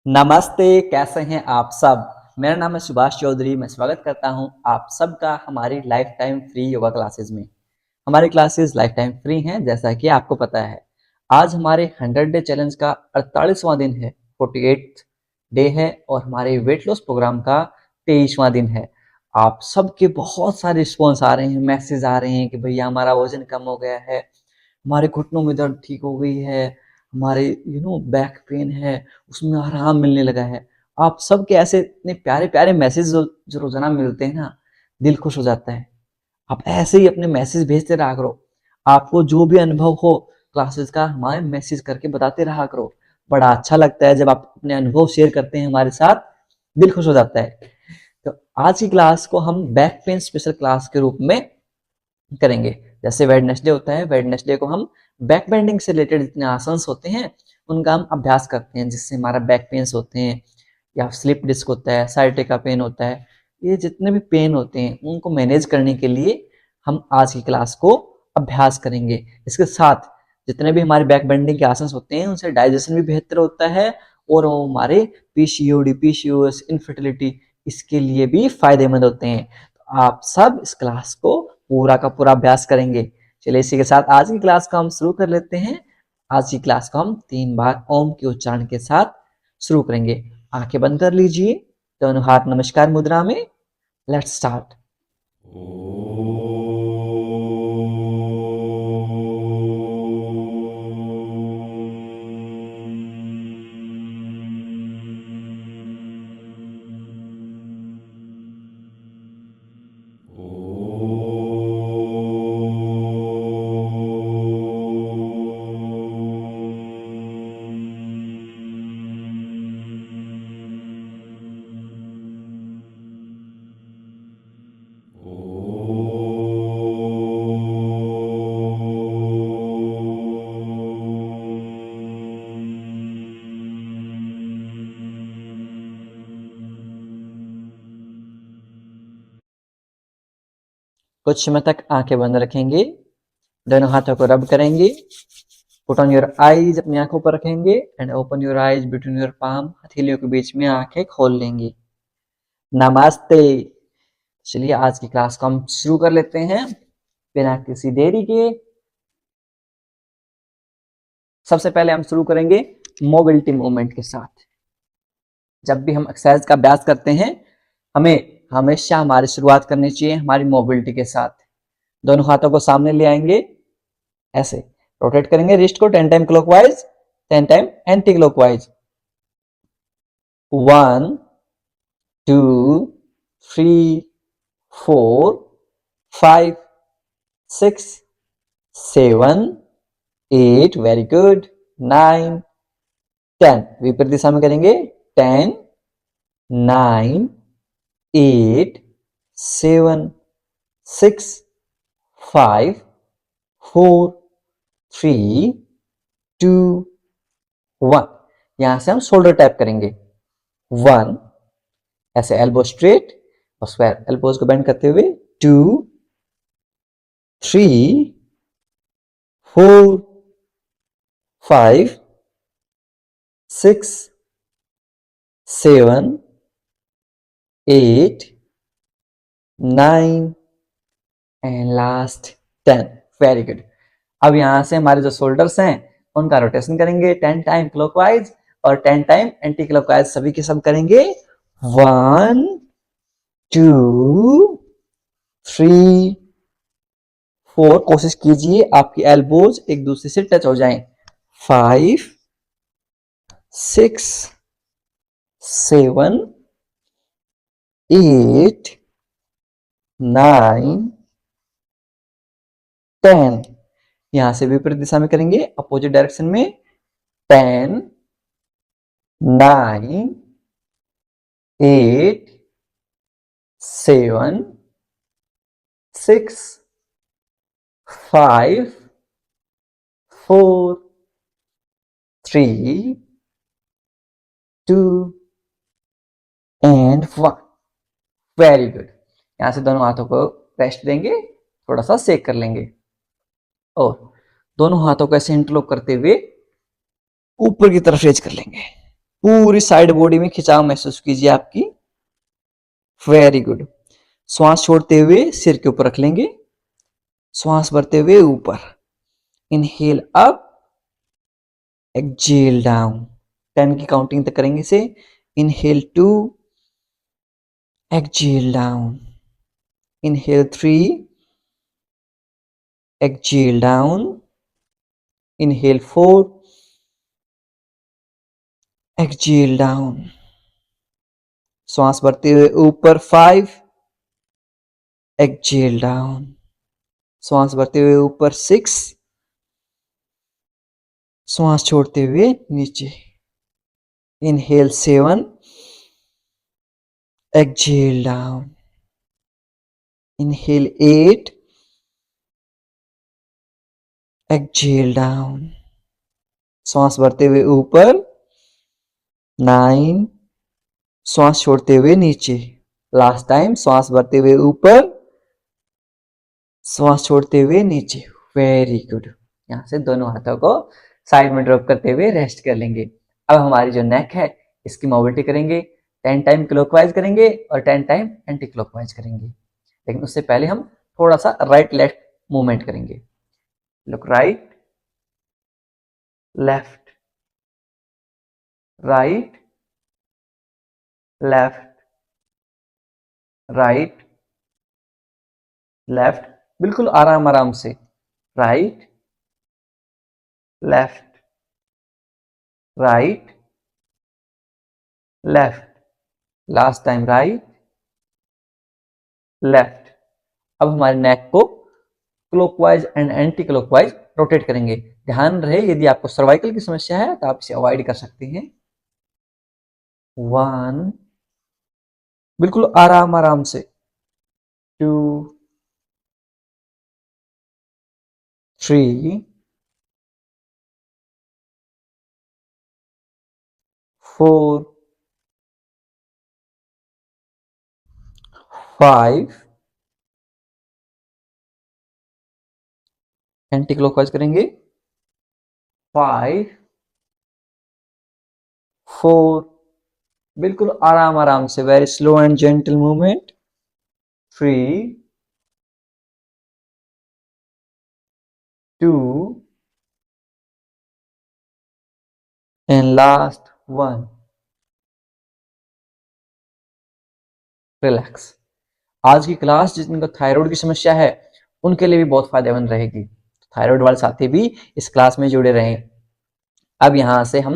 नमस्ते, कैसे हैं आप सब। मेरा नाम है सुभाष चौधरी। मैं स्वागत करता हूं आप सबका हमारी life time free yoga classes में। हमारी क्लासेस लाइफ टाइम फ्री हैं, जैसा कि आपको पता है। आज हमारे 100 डे चैलेंज का 48वां दिन है, 48th डे है, और हमारे वेट लॉस प्रोग्राम का 23वां दिन है। आप सबके बहुत सारे रिस्पॉन्स आ रहे हैं, मैसेज आ रहे हैं कि भैया हमारा वजन कम हो गया है, हमारे घुटनों में दर्द ठीक हो गई है, हमारे बैक पेन है उसमें आराम मिलने लगा है। आप सबके ऐसे इतने प्यारे प्यारे मैसेज जो रोजाना मिलते हैं ना, दिल खुश हो जाता है। आप ऐसे ही अपने मैसेज भेजते रहा करो। आपको जो भी अनुभव हो क्लासेस का, हमारे मैसेज करके बताते रहा करो। बड़ा अच्छा लगता है जब आप अपने अनुभव शेयर करते हैं हमारे साथ, दिल खुश हो जाता है। तो आज की क्लास को हम बैक पेन स्पेशल क्लास के रूप में करेंगे। जैसे वेडनेसडे होता है, वेडनेसडे को हम बैक बेंडिंग से रिलेटेड जितने आसन्स होते हैं उनका हम अभ्यास करते हैं, जिससे हमारा बैक पेन्स होते हैं या स्लिप डिस्क होता है, साइटिका पेन होता है, ये जितने भी पेन होते हैं उनको मैनेज करने के लिए हम आज की क्लास को अभ्यास करेंगे। इसके साथ जितने भी हमारे बैक बेंडिंग के आसन्स होते हैं उनसे डाइजेशन भी बेहतर होता है, और वो हमारे पीसीओडी, पीसीओएस, इनफर्टिलिटी, इसके लिए भी फायदेमंद होते हैं। तो आप सब इस क्लास को पूरा का पूरा अभ्यास करेंगे। चलिए इसी के साथ आज की क्लास को हम शुरू कर लेते हैं। आज की क्लास को हम 3 बार ओम के उच्चारण के साथ शुरू करेंगे। आंखें बंद कर लीजिए, दोनों हाथ नमस्कार मुद्रा में। Let's start. कुछ समय तक आंखें बंद रखेंगे, दोनों हाथों को रब करेंगे। पुट ऑन योर आईज, अपनी आंखों पर रखेंगे and open your eyes between your palm, हथेलियों के बीच में आंखें खोल लेंगे। नमस्ते। चलिए आज की क्लास को हम शुरू कर लेते हैं बिना किसी देरी के। सबसे पहले हम शुरू करेंगे मोबिलिटी मूवमेंट के साथ। जब भी हम एक्सरसाइज का अभ्यास करते हैं, हमें हमेशा हमारी शुरुआत करनी चाहिए हमारी मोबिलिटी के साथ। दोनों हाथों को सामने ले आएंगे, ऐसे रोटेट करेंगे रिस्ट को 10 time clockwise, 10 time anti clockwise. 1 2 3 4 5 6 7 8, very good. 9 10, विपरीत दिशा में करेंगे। 10 9 8 7 6 5 4 3 2 1। यहां से हम शोल्डर टैप करेंगे। 1, ऐसे एल्बो स्ट्रेट और स्क्वायर एल्बोज को बेंड करते हुए। 2 3 4 5 6 7 8 9 एंड लास्ट 10, वेरी गुड। अब यहां से हमारे जो शोल्डर्स हैं उनका रोटेशन करेंगे 10 टाइम क्लॉकवाइज और 10 टाइम एंटी क्लॉकवाइज, सभी के सब करेंगे। 1 2 3 4, कोशिश कीजिए आपकी एल्बोज एक दूसरे से टच हो जाएं। 5 6 7 8 9 10। यहां से विपरीत दिशा में करेंगे, अपोजिट डायरेक्शन में। 10 9 8 7 6 5 4 3 2 एंड 1, वेरी गुड। यहां से दोनों हाथों को रेस्ट देंगे, थोड़ा सा सेक कर लेंगे और दोनों हाथों को ऐसे इंटरलॉक करते हुए ऊपर की तरफ रेज कर लेंगे। पूरी साइड बॉडी में खिंचाव महसूस कीजिए आपकी। Very good. श्वास छोड़ते हुए सिर के ऊपर रख लेंगे, श्वास भरते हुए ऊपर। Inhale up, exhale down. 10 की काउंटिंग तक करेंगे इसे। Inhale 2, exhale down. Inhale 3, exhale down. Inhale 4, exhale down. श्वास भरते हुए ऊपर 5, एक्सहेल डाउन। श्वास भरते हुए ऊपर 6, श्वास छोड़ते हुए नीचे। Inhale 7, exhale down. Inhale 8, exhale down. श्वास भरते हुए ऊपर 9, श्वास छोड़ते हुए नीचे। लास्ट टाइम, श्वास भरते हुए ऊपर, श्वास छोड़ते हुए नीचे। Very good. यहाँ से दोनों हाथों को साइड में ड्रॉप करते हुए रेस्ट कर लेंगे। अब हमारी जो नेक है इसकी मोबिलिटी करेंगे। 10 टाइम क्लॉकवाइज करेंगे और 10 टाइम एंटी क्लॉकवाइज करेंगे। लेकिन उससे पहले हम थोड़ा सा राइट लेफ्ट मूवमेंट करेंगे। Look right, left, right, left, right, left. बिल्कुल आराम आराम से। Right, left, right, left. Last time right, left. अब हमारे नेक को clockwise and anti clockwise rotate करेंगे। ध्यान रहे यदि आपको सर्वाइकल की समस्या है तो आप इसे अवॉइड कर सकते हैं। 1, बिल्कुल आराम आराम से। 2, 3, 4, 5, एंटी क्लॉकवाइज करेंगे। 5, 4, बिल्कुल आराम आराम से, very slow and gentle movement. 3, 2, and last 1। Relax. आज की क्लास जिनको थायराइड की समस्या है उनके लिए भी बहुत फायदेमंद रहेगी। थायराइड वाले साथी भी इस क्लास में जुड़े रहें। अब यहाँ से हम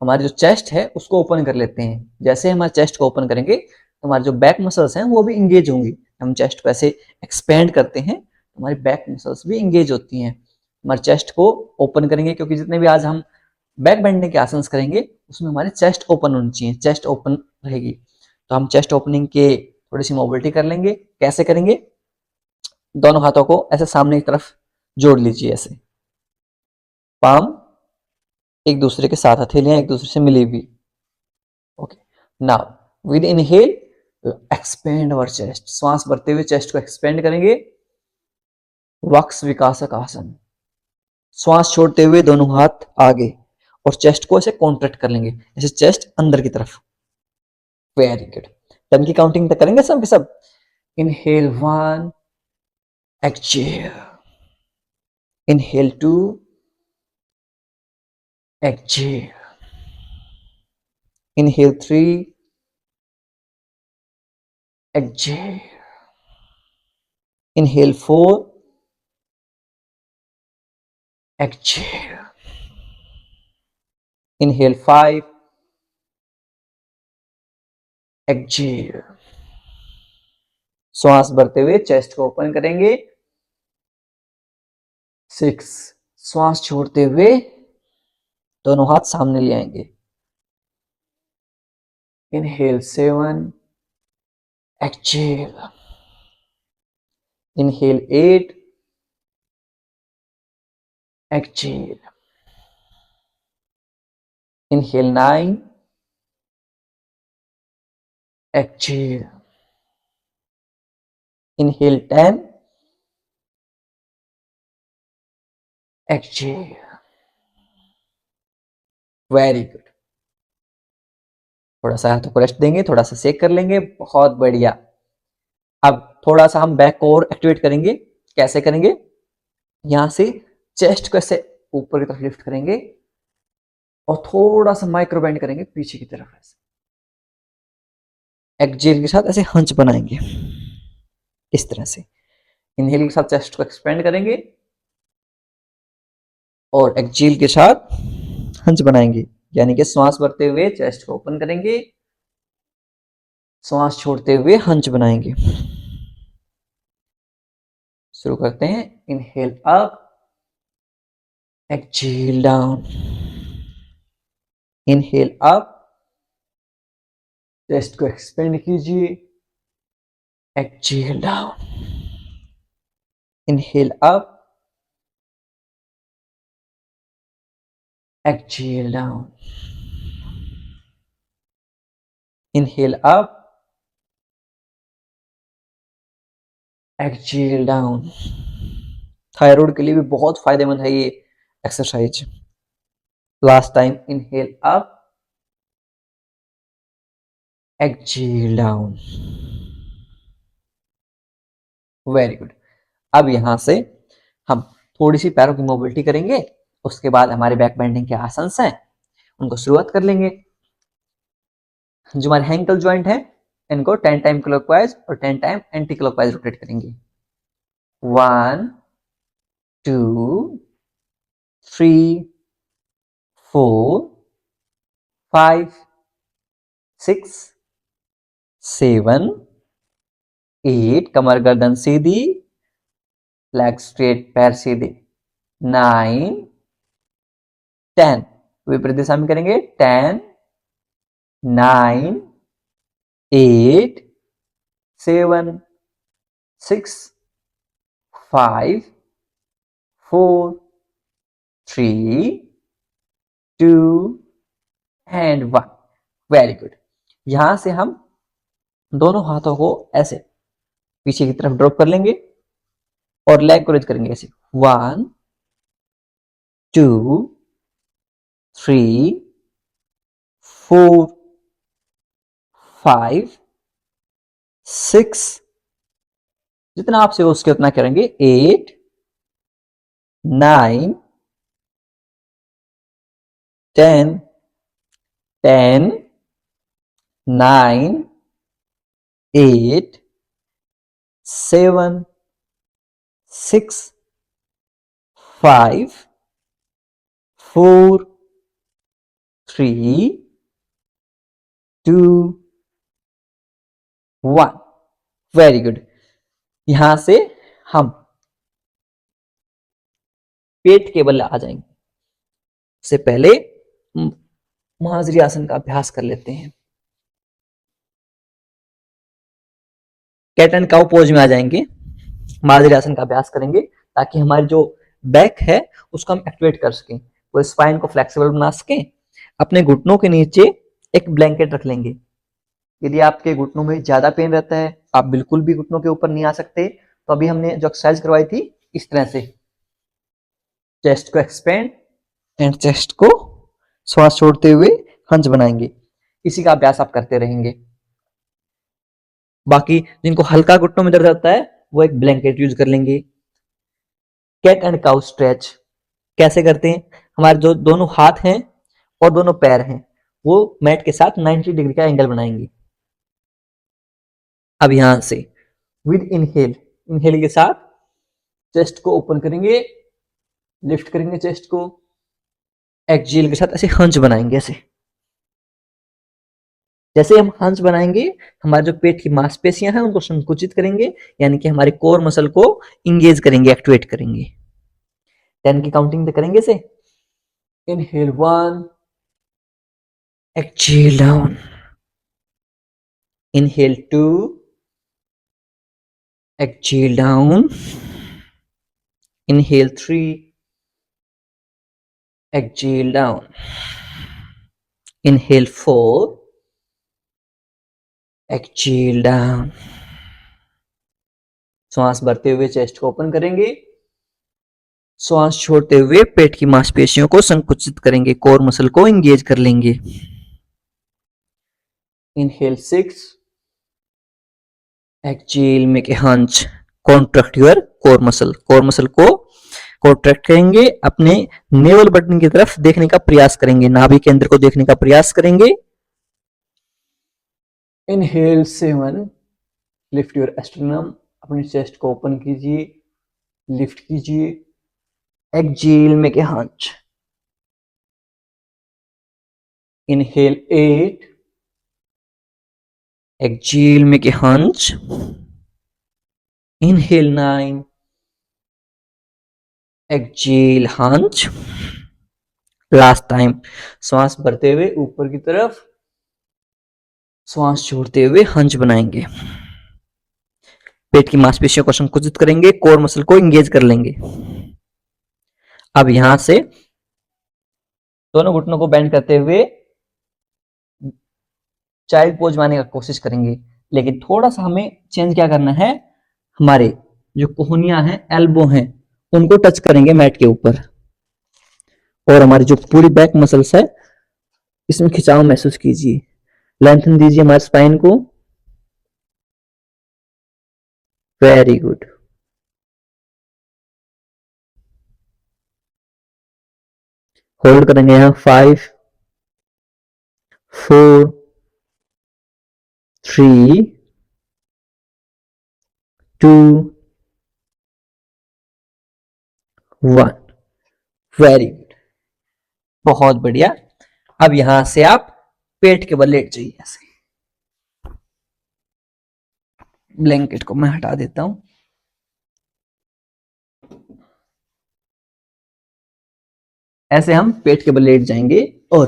हमारी जो चेस्ट है उसको ओपन कर लेते हैं। जैसे हमारे चेस्ट को ओपन करेंगे तो हमारे जो बैक मसल्स हैं वो भी इंगेज होंगी। हम चेस्ट को ऐसे एक्सपेंड करते हैं तो हमारी बैक मसल्स भी इंगेज होती हैं। हमारे चेस्ट को ओपन करेंगे क्योंकि जितने भी आज हम बैक बेंडने के आसन करेंगे उसमें हमारी चेस्ट ओपन होनी चाहिए, चेस्ट ओपन रहेगी। तो हम चेस्ट ओपनिंग के थोड़ी सी मोबिलिटी कर लेंगे। कैसे करेंगे? दोनों हाथों को ऐसे सामने की तरफ जोड़ लीजिए, ऐसे पाम एक दूसरे के साथ, हथेलियां एक दूसरे से मिली हुई। Okay, now with inhale expand our chest. श्वास भरते हुए चेस्ट को एक्सपेंड करेंगे, वक्स विकासक आसन। श्वास छोड़ते हुए दोनों हाथ आगे और चेस्ट को ऐसे कॉन्ट्रैक्ट कर लेंगे, ऐसे चेस्ट अंदर की तरफ। Very good. 10 की काउंटिंग तक करेंगे सब के सब। Inhale 1, exhale. Inhale 2, exhale. Inhale 3, exhale. Inhale 4, exhale. Inhale 5, exhale. श्वास भरते हुए चेस्ट को ओपन करेंगे। 6, श्वास छोड़ते हुए दोनों हाथ सामने ले आएंगे। Inhale 7, exhale. Inhale 8, exhale. Inhale 9, exhale. Inhale 10, exhale. Very good. थोड़ा सा हाथों को रेस्ट देंगे, थोड़ा सा सेक कर लेंगे, बहुत बढ़िया। अब थोड़ा सा हम बैक को और एक्टिवेट करेंगे। कैसे करेंगे? यहां से चेस्ट को ऐसे ऊपर की तरफ लिफ्ट करेंगे और थोड़ा सा माइक्रो बेंड करेंगे पीछे की तरफ। ऐसे एक्जेल के साथ ऐसे हंच बनाएंगे इस तरह से। इनहेल के साथ चेस्ट को एक्सपेंड करेंगे और एक्जेल के साथ हंच बनाएंगे, यानी कि श्वास भरते हुए चेस्ट को ओपन करेंगे, श्वास छोड़ते हुए हंच बनाएंगे। शुरू करते हैं। Inhale up, एक्जेल down. Inhale up, chest को एक्सपेंड कीजिए, एक्जेल down. Inhale up, एक्जेल down. Inhale up, एक्जेल down. Thyroid के लिए भी बहुत फायदेमंद है ये exercise. Last time. Inhale up, एक्जेल down. Very good. अब यहां से हम थोड़ी सी पैरों की मोबिलिटी करेंगे, उसके बाद हमारे बैक बेंडिंग के आसन हैं उनको शुरुआत कर लेंगे। जो हमारे एंकल ज्वाइंट है इनको 10 टाइम क्लॉकवाइज और 10 टाइम एंटी क्लॉकवाइज रोटेट करेंगे। 1 2 3 4 5 6 7 8, कमर गर्दन सीधी, लेग स्ट्रेट, पैर सीधे। 9 10, विपरीत दिशा में करेंगे। 10 9 8 7 6 5 4 3 2 एंड 1। Very good. यहां से हम दोनों हाथों को ऐसे पीछे की तरफ ड्रॉप कर लेंगे और लेग को रेज करेंगे ऐसे। 1 2 3 4 5 6, जितना आपसे उसके उतना करेंगे। 8 9 10 10 9 8 7 6 5 4 3 2 1। Very good. यहां से हम पेट के बल आ जाएंगे। उससे पहले महावज्री आसन का अभ्यास कर लेते हैं। कैट एंड काउ पोज में आ जाएंगे, महावज्री आसन का अभ्यास करेंगे ताकि हमारी जो बैक है उसको हम एक्टिवेट कर सकें, वो स्पाइन को फ्लेक्सिबल बना सकें। अपने घुटनों के नीचे एक ब्लैंकेट रख लेंगे। यदि आपके घुटनों में ज्यादा पेन रहता है, आप बिल्कुल भी घुटनों के ऊपर नहीं आ सकते, तो अभी हमने जो एक्सरसाइज करवाई थी इस तरह से चेस्ट को एक्सपेंड एंड चेस्ट को श्वास छोड़ते हुए हंच बनाएंगे। इसी का अभ्यास आप करते रहेंगे। बाकी जिनको हल्का घुटनों में दर्द रहता है वो एक ब्लैंकेट यूज कर लेंगे। कैट एंड काउ स्ट्रेच कैसे करते हैं? हमारे जो दोनों हाथ हैं और दोनों पैर हैं वो मैट के साथ 90 डिग्री का एंगल बनाएंगे। अब यहां से विद इनहेल के साथ चेस्ट को ओपन करेंगे, लिफ्ट करेंगे चेस्ट को। एक्सहेल के साथ ऐसे हंच बनाएंगे। ऐसे जैसे हम हंच बनाएंगे हमारे जो पेट की मांसपेशियां हैं उनको संकुचित करेंगे, यानी कि हमारे कोर मसल को इंगेज करेंगे, एक्टिवेट करेंगे। 10 की काउंटिंग तो करेंगे से। Inhale 1, exhale down. Inhale 2, exhale down. Inhale 3, exhale down. Inhale 4, exhale down. श्वास भरते हुए चेस्ट को ओपन करेंगे, श्वास छोड़ते हुए पेट की मांसपेशियों को संकुचित करेंगे, कोर मसल को एंगेज कर लेंगे। Inhale 6. Exhale, make a hunch. Contract your core muscle. Core muscle को कॉन्ट्रैक्ट करेंगे, अपने नेवल बटन की तरफ देखने का प्रयास करेंगे, नाभि केंद्र को देखने का प्रयास करेंगे। Inhale 7. Lift your sternum. अपनी चेस्ट को ओपन कीजिए, लिफ्ट कीजिए। Exhale, make a hunch. Inhale 8. Exhale, make a hunch. Inhale 9. Exhale, hunch. Last time, श्वास भरते हुए ऊपर की तरफ, श्वास छोड़ते हुए हंच बनाएंगे। पेट की मांसपेशियों को संकुचित करेंगे, कोर मसल को एंगेज कर लेंगे। अब यहां से दोनों घुटनों को बेंड करते हुए चाइल्ड पोज बनाने का कोशिश करेंगे, लेकिन थोड़ा सा हमें चेंज क्या करना है, हमारे जो कोहनियां हैं, एल्बो हैं, उनको टच करेंगे मैट के ऊपर, और हमारी जो पूरी बैक मसल्स है इसमें खिंचाव महसूस कीजिए। लेंथन दीजिए हमारे स्पाइन को। Very good. होल्ड करेंगे यहां 5 4 3 2 1। वेरी गुड, बहुत बढ़िया। अब यहां से आप पेट के बल लेट जाइए ऐसे। ब्लैंकेट को मैं हटा देता हूं। ऐसे हम पेट के बल लेट जाएंगे, और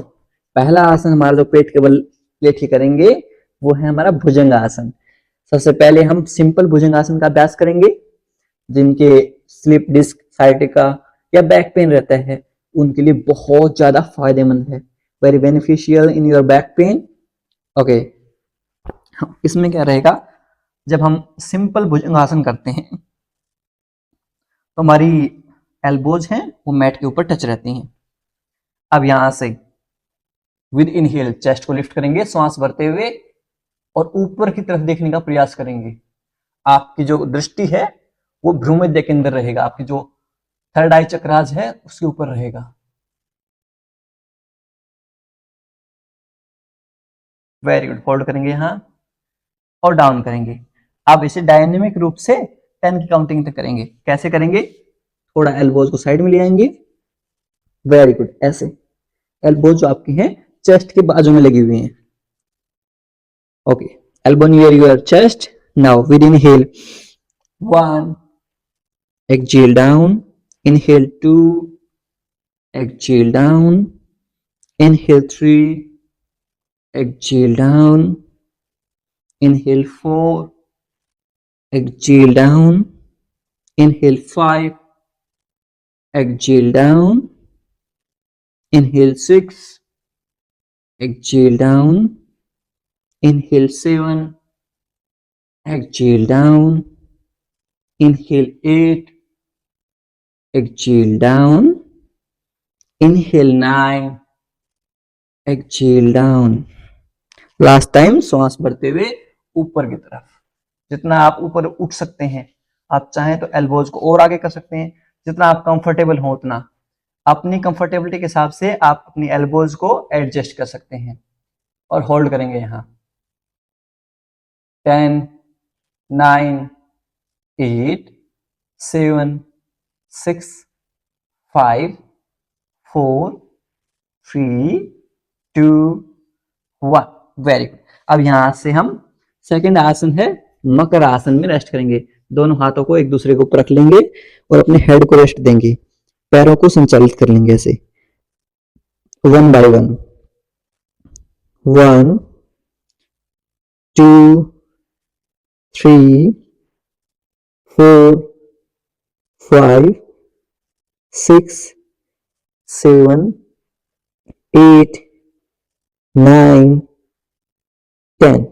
पहला आसन हमारा जो पेट के बल लेट के करेंगे वो है हमारा भुजंग आसन। सबसे पहले हम सिंपल भुजंग आसन का अभ्यास करेंगे। जिनके स्लिप डिस्क, साइटिका या बैक पेन रहता है उनके लिए बहुत ज्यादा फायदेमंद है, very beneficial in your back pain. Okay, इसमें क्या रहेगा, जब हम सिंपल भुजंगासन करते हैं तो हमारी एल्बोज हैं वो मैट के ऊपर टच रहती हैं। अब यहां से विद इनहेल चेस्ट को लिफ्ट करेंगे, श्वास भरते हुए, और ऊपर की तरफ देखने का प्रयास करेंगे। आपकी जो दृष्टि है वो भ्रूमध्य के अंदर रहेगा, आपकी जो थर्ड आई चक्राज है उसके ऊपर रहेगा। Very good. होल्ड करेंगे यहां और डाउन करेंगे। अब इसे डायनेमिक रूप से 10 की काउंटिंग तक करेंगे। कैसे करेंगे, थोड़ा एल्बोज को साइड में ले आएंगे। वेरी गुड, ऐसे एल्बोज जो आपकी हैं चेस्ट के बाजू में लगी हुई हैं। Okay, elbow near your chest. Now with inhale 1, exhale down, inhale 2, exhale down, inhale 3, exhale down, inhale 4, exhale down, inhale 5, exhale down, inhale 6, exhale down, inhale 7, exhale down, inhale 8, exhale down, inhale 9, exhale down। Last time श्वास भरते हुए ऊपर की तरफ, जितना आप ऊपर उठ सकते हैं, आप चाहें तो एल्बोज को और आगे कर सकते हैं, जितना आप कंफर्टेबल हो उतना। अपनी कंफर्टेबिलिटी के हिसाब से आप अपनी एल्बोज को एडजस्ट कर सकते हैं। और होल्ड करेंगे यहां 10 9 8 7 6 5 4 3 2 1। Very good. अब यहां से हम सेकंड आसन है मकर आसन में रेस्ट करेंगे। दोनों हाथों को एक दूसरे के ऊपर रख लेंगे और अपने हेड को रेस्ट देंगे। पैरों को संचालित कर लेंगे ऐसे, 1 by 1, 1 2 3 4 5 6 7 8 9 10।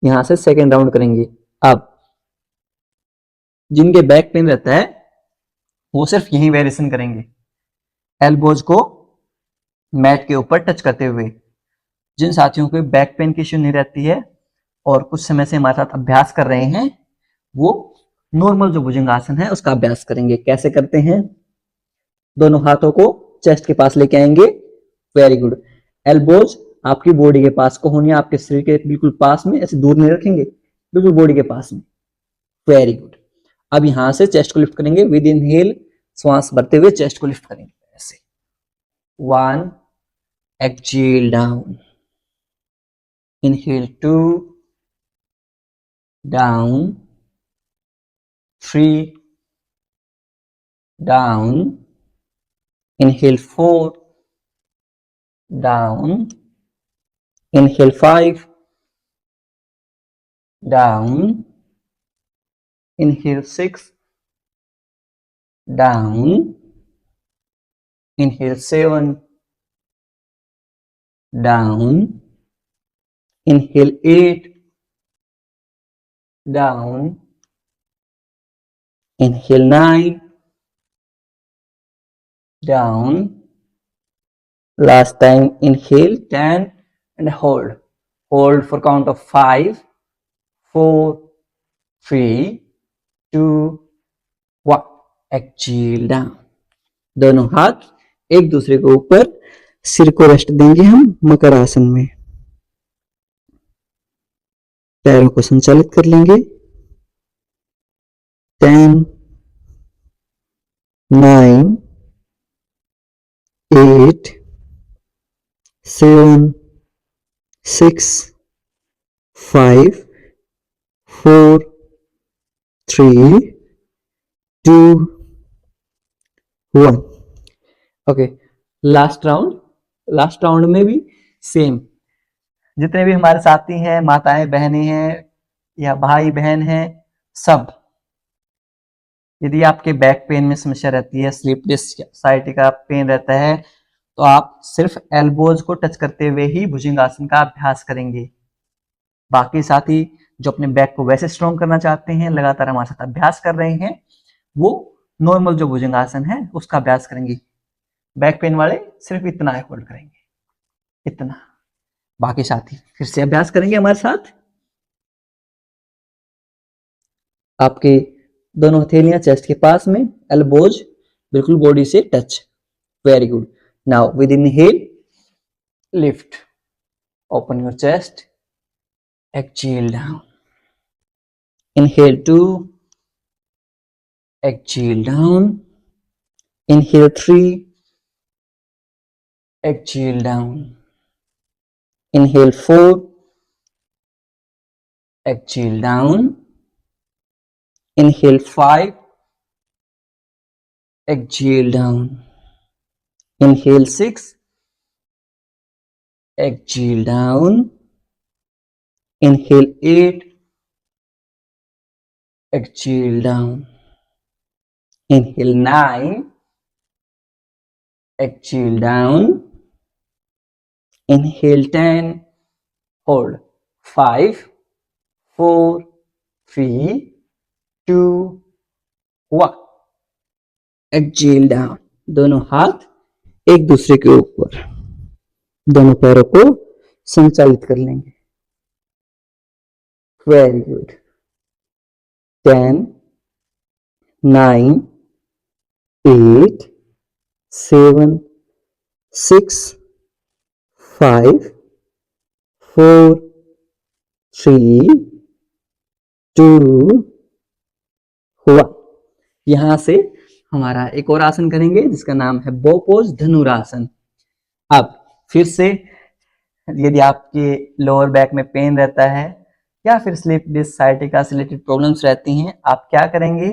यहां से सेकेंड राउंड करेंगे। अब जिनके बैक पेन रहता है वो सिर्फ यही वेरिएशन करेंगे, एल्बोज को मैट के ऊपर टच करते हुए। जिन साथियों को बैक पेन की इश्यू नहीं रहती है और कुछ समय से हमारे साथ अभ्यास कर रहे हैं, वो नॉर्मल जो भुजंगासन है उसका अभ्यास करेंगे। कैसे करते हैं? दोनों हाथों को चेस्ट के पास लेके आएंगे। Very good. एल्बोज आपकी बॉडी के पास को होनी है, आपके शरीर के बिल्कुल पास में, ऐसे दूर नहीं रखेंगे, बिल्कुल बॉडी के पास में। Very good. अब यहां से चेस्ट को लिफ्ट करेंगे। विद इनहेल श्वास भरते हुए चेस्ट को लिफ्ट करेंगे ऐसे। 1, exhale down, inhale 2, down, 3, down, inhale 4, down, inhale 5, down, inhale 6, down, inhale 7, down, inhale 8, down, inhale 9, down, last time inhale 10 and hold for count of 5, 4, 3, 2, 1, exhale down। दोनों हाथ एक दूसरे के ऊपर, सिर को रेस्ट देंगे हम मकर आसन में। पैरों को संचालित कर लेंगे। 10, 9, 8, 7, 6, 5, 4, 3, 2, 1। ओके, लास्ट राउंड में भी सेम। जितने भी हमारे साथी हैं, माताएं बहनें हैं या भाई बहन हैं, सब, यदि आपके बैक पेन में समस्या रहती है, स्लीप डिस्क साइटी का पेन रहता है, तो आप सिर्फ एल्बोज को टच करते हुए ही भुजंगासन का अभ्यास करेंगे। बाकी साथी जो अपने बैक को वैसे स्ट्रॉन्ग करना चाहते हैं, लगातार हमारे साथ अभ्यास कर रहे हैं, वो नॉर्मल जो भुजंगासन है उसका अभ्यास करेंगे। बैक पेन वाले सिर्फ इतना होल्ड करेंगे, इतना। बाकी साथी फिर से अभ्यास करेंगे हमारे साथ। आपके दोनों हथेलियां चेस्ट के पास में, एल्बोज बिल्कुल बॉडी से touch. Very good. Now with inhale lift, open your chest, exhale down, inhale 2, exhale down, inhale 3, exhale down, inhale 4, exhale down, inhale 5, exhale down, inhale 6, exhale down, inhale 8, exhale down, inhale 9, exhale down, inhale 10, hold 5, 4, 3, 2, 1, exhale down। दोनों हाथ एक दूसरे के ऊपर, दोनों पैरों को संचालित कर लेंगे। Very good. 10, 9, 8, 7, 6, 5, 4, 3, 2, 1। यहां से हमारा एक और आसन करेंगे जिसका नाम है बो पोज धनुरासन। अब फिर से, यदि आपके लोअर बैक में पेन रहता है या फिर स्लीप डिस्क साइटिका से रिलेटेड प्रॉब्लम्स रहती हैं, आप क्या करेंगे?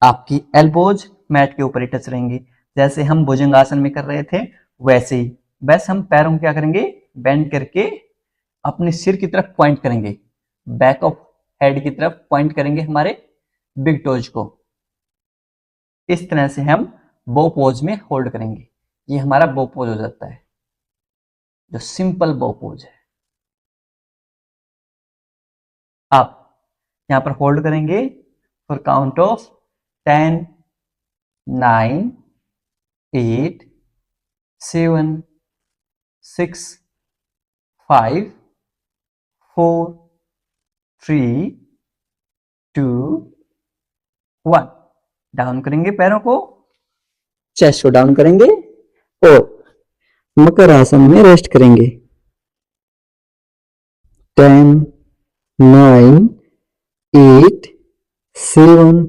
आपकी एल्बोज मैट के ऊपर ही टच रहेंगी, जैसे हम भुजंगासन में कर रहे थे वैसे ही। बस हम पैरों को क्या करेंगे? बेंड करके अपने सिर की तरफ पॉइंट करेंगे, बैक ऑफ हेड की तरफ पॉइंट करेंगे हमारे बिग टोज को। इस तरह से हम बो पोज में होल्ड करेंगे। ये हमारा बो पोज हो जाता है, जो सिंपल बो पोज है। आप यहां पर होल्ड करेंगे फॉर काउंट ऑफ 10, 9, 8, 7, 6, 5 4 3 2 1। डाउन करेंगे पैरों को, चेस्ट को डाउन करेंगे और मकर आसन में रेस्ट करेंगे। 10 9 8 7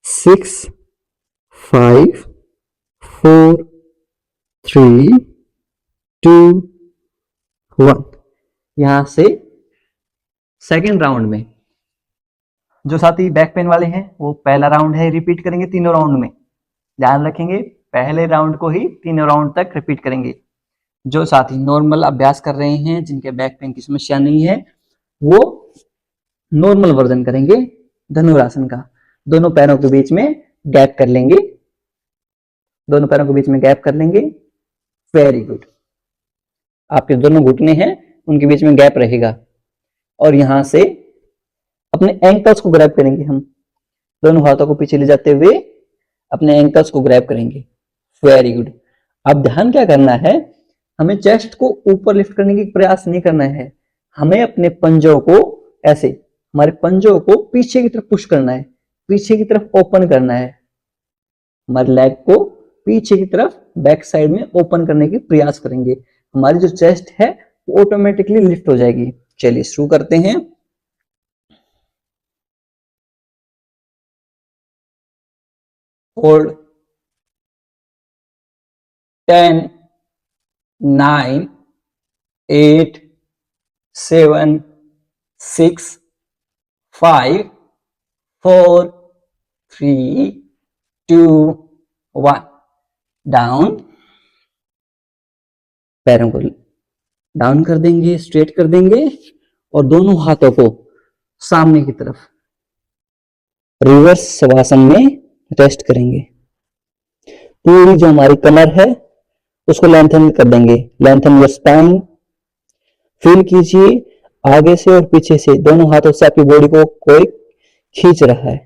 6 5 4 3 2 1। यहां से सेकेंड राउंड में जो साथी बैक पेन वाले हैं वो पहला राउंड है रिपीट करेंगे तीनों राउंड में। ध्यान रखेंगे पहले राउंड को ही तीनों राउंड तक रिपीट करेंगे। जो साथी नॉर्मल अभ्यास कर रहे हैं, जिनके बैक पेन की समस्या नहीं है, वो नॉर्मल वर्जन करेंगे धनुरासन का। दोनों पैरों के बीच में गैप कर लेंगे, दोनों पैरों के बीच में गैप कर लेंगे। Very good. आपके दोनों घुटने हैं उनके बीच में गैप रहेगा और यहां से अपने एंकल्स को ग्रैब करेंगे। हम दोनों हाथों को पीछे ले जाते हुए अपने एंकल्स को ग्रैब करेंगे। Very good. अब ध्यान क्या करना है, हमें चेस्ट को ऊपर लिफ्ट करने की प्रयास नहीं करना है, हमें अपने पंजों को ऐसे, हमारे पंजों को पीछे की तरफ पुश करना है, पीछे की तरफ ओपन करना है। हमारे लेग को पीछे की तरफ बैक साइड में ओपन करने की प्रयास करेंगे। हमारी जो चेस्ट है वो ऑटोमेटिकली लिफ्ट हो जाएगी। चलिए शुरू करते हैं। होल्ड 10 9 8 7 6 5 4 3 2 1। डाउन, पैरों को डाउन कर देंगे, स्ट्रेट कर देंगे और दोनों हाथों को सामने की तरफ रिवर्स शवासन में रेस्ट करेंगे। पूरी जो हमारी कमर है उसको लेंथन कर देंगे। Lengthen your spine. फील कीजिए आगे से और पीछे से दोनों हाथों से आपकी बॉडी को कोई खींच रहा है।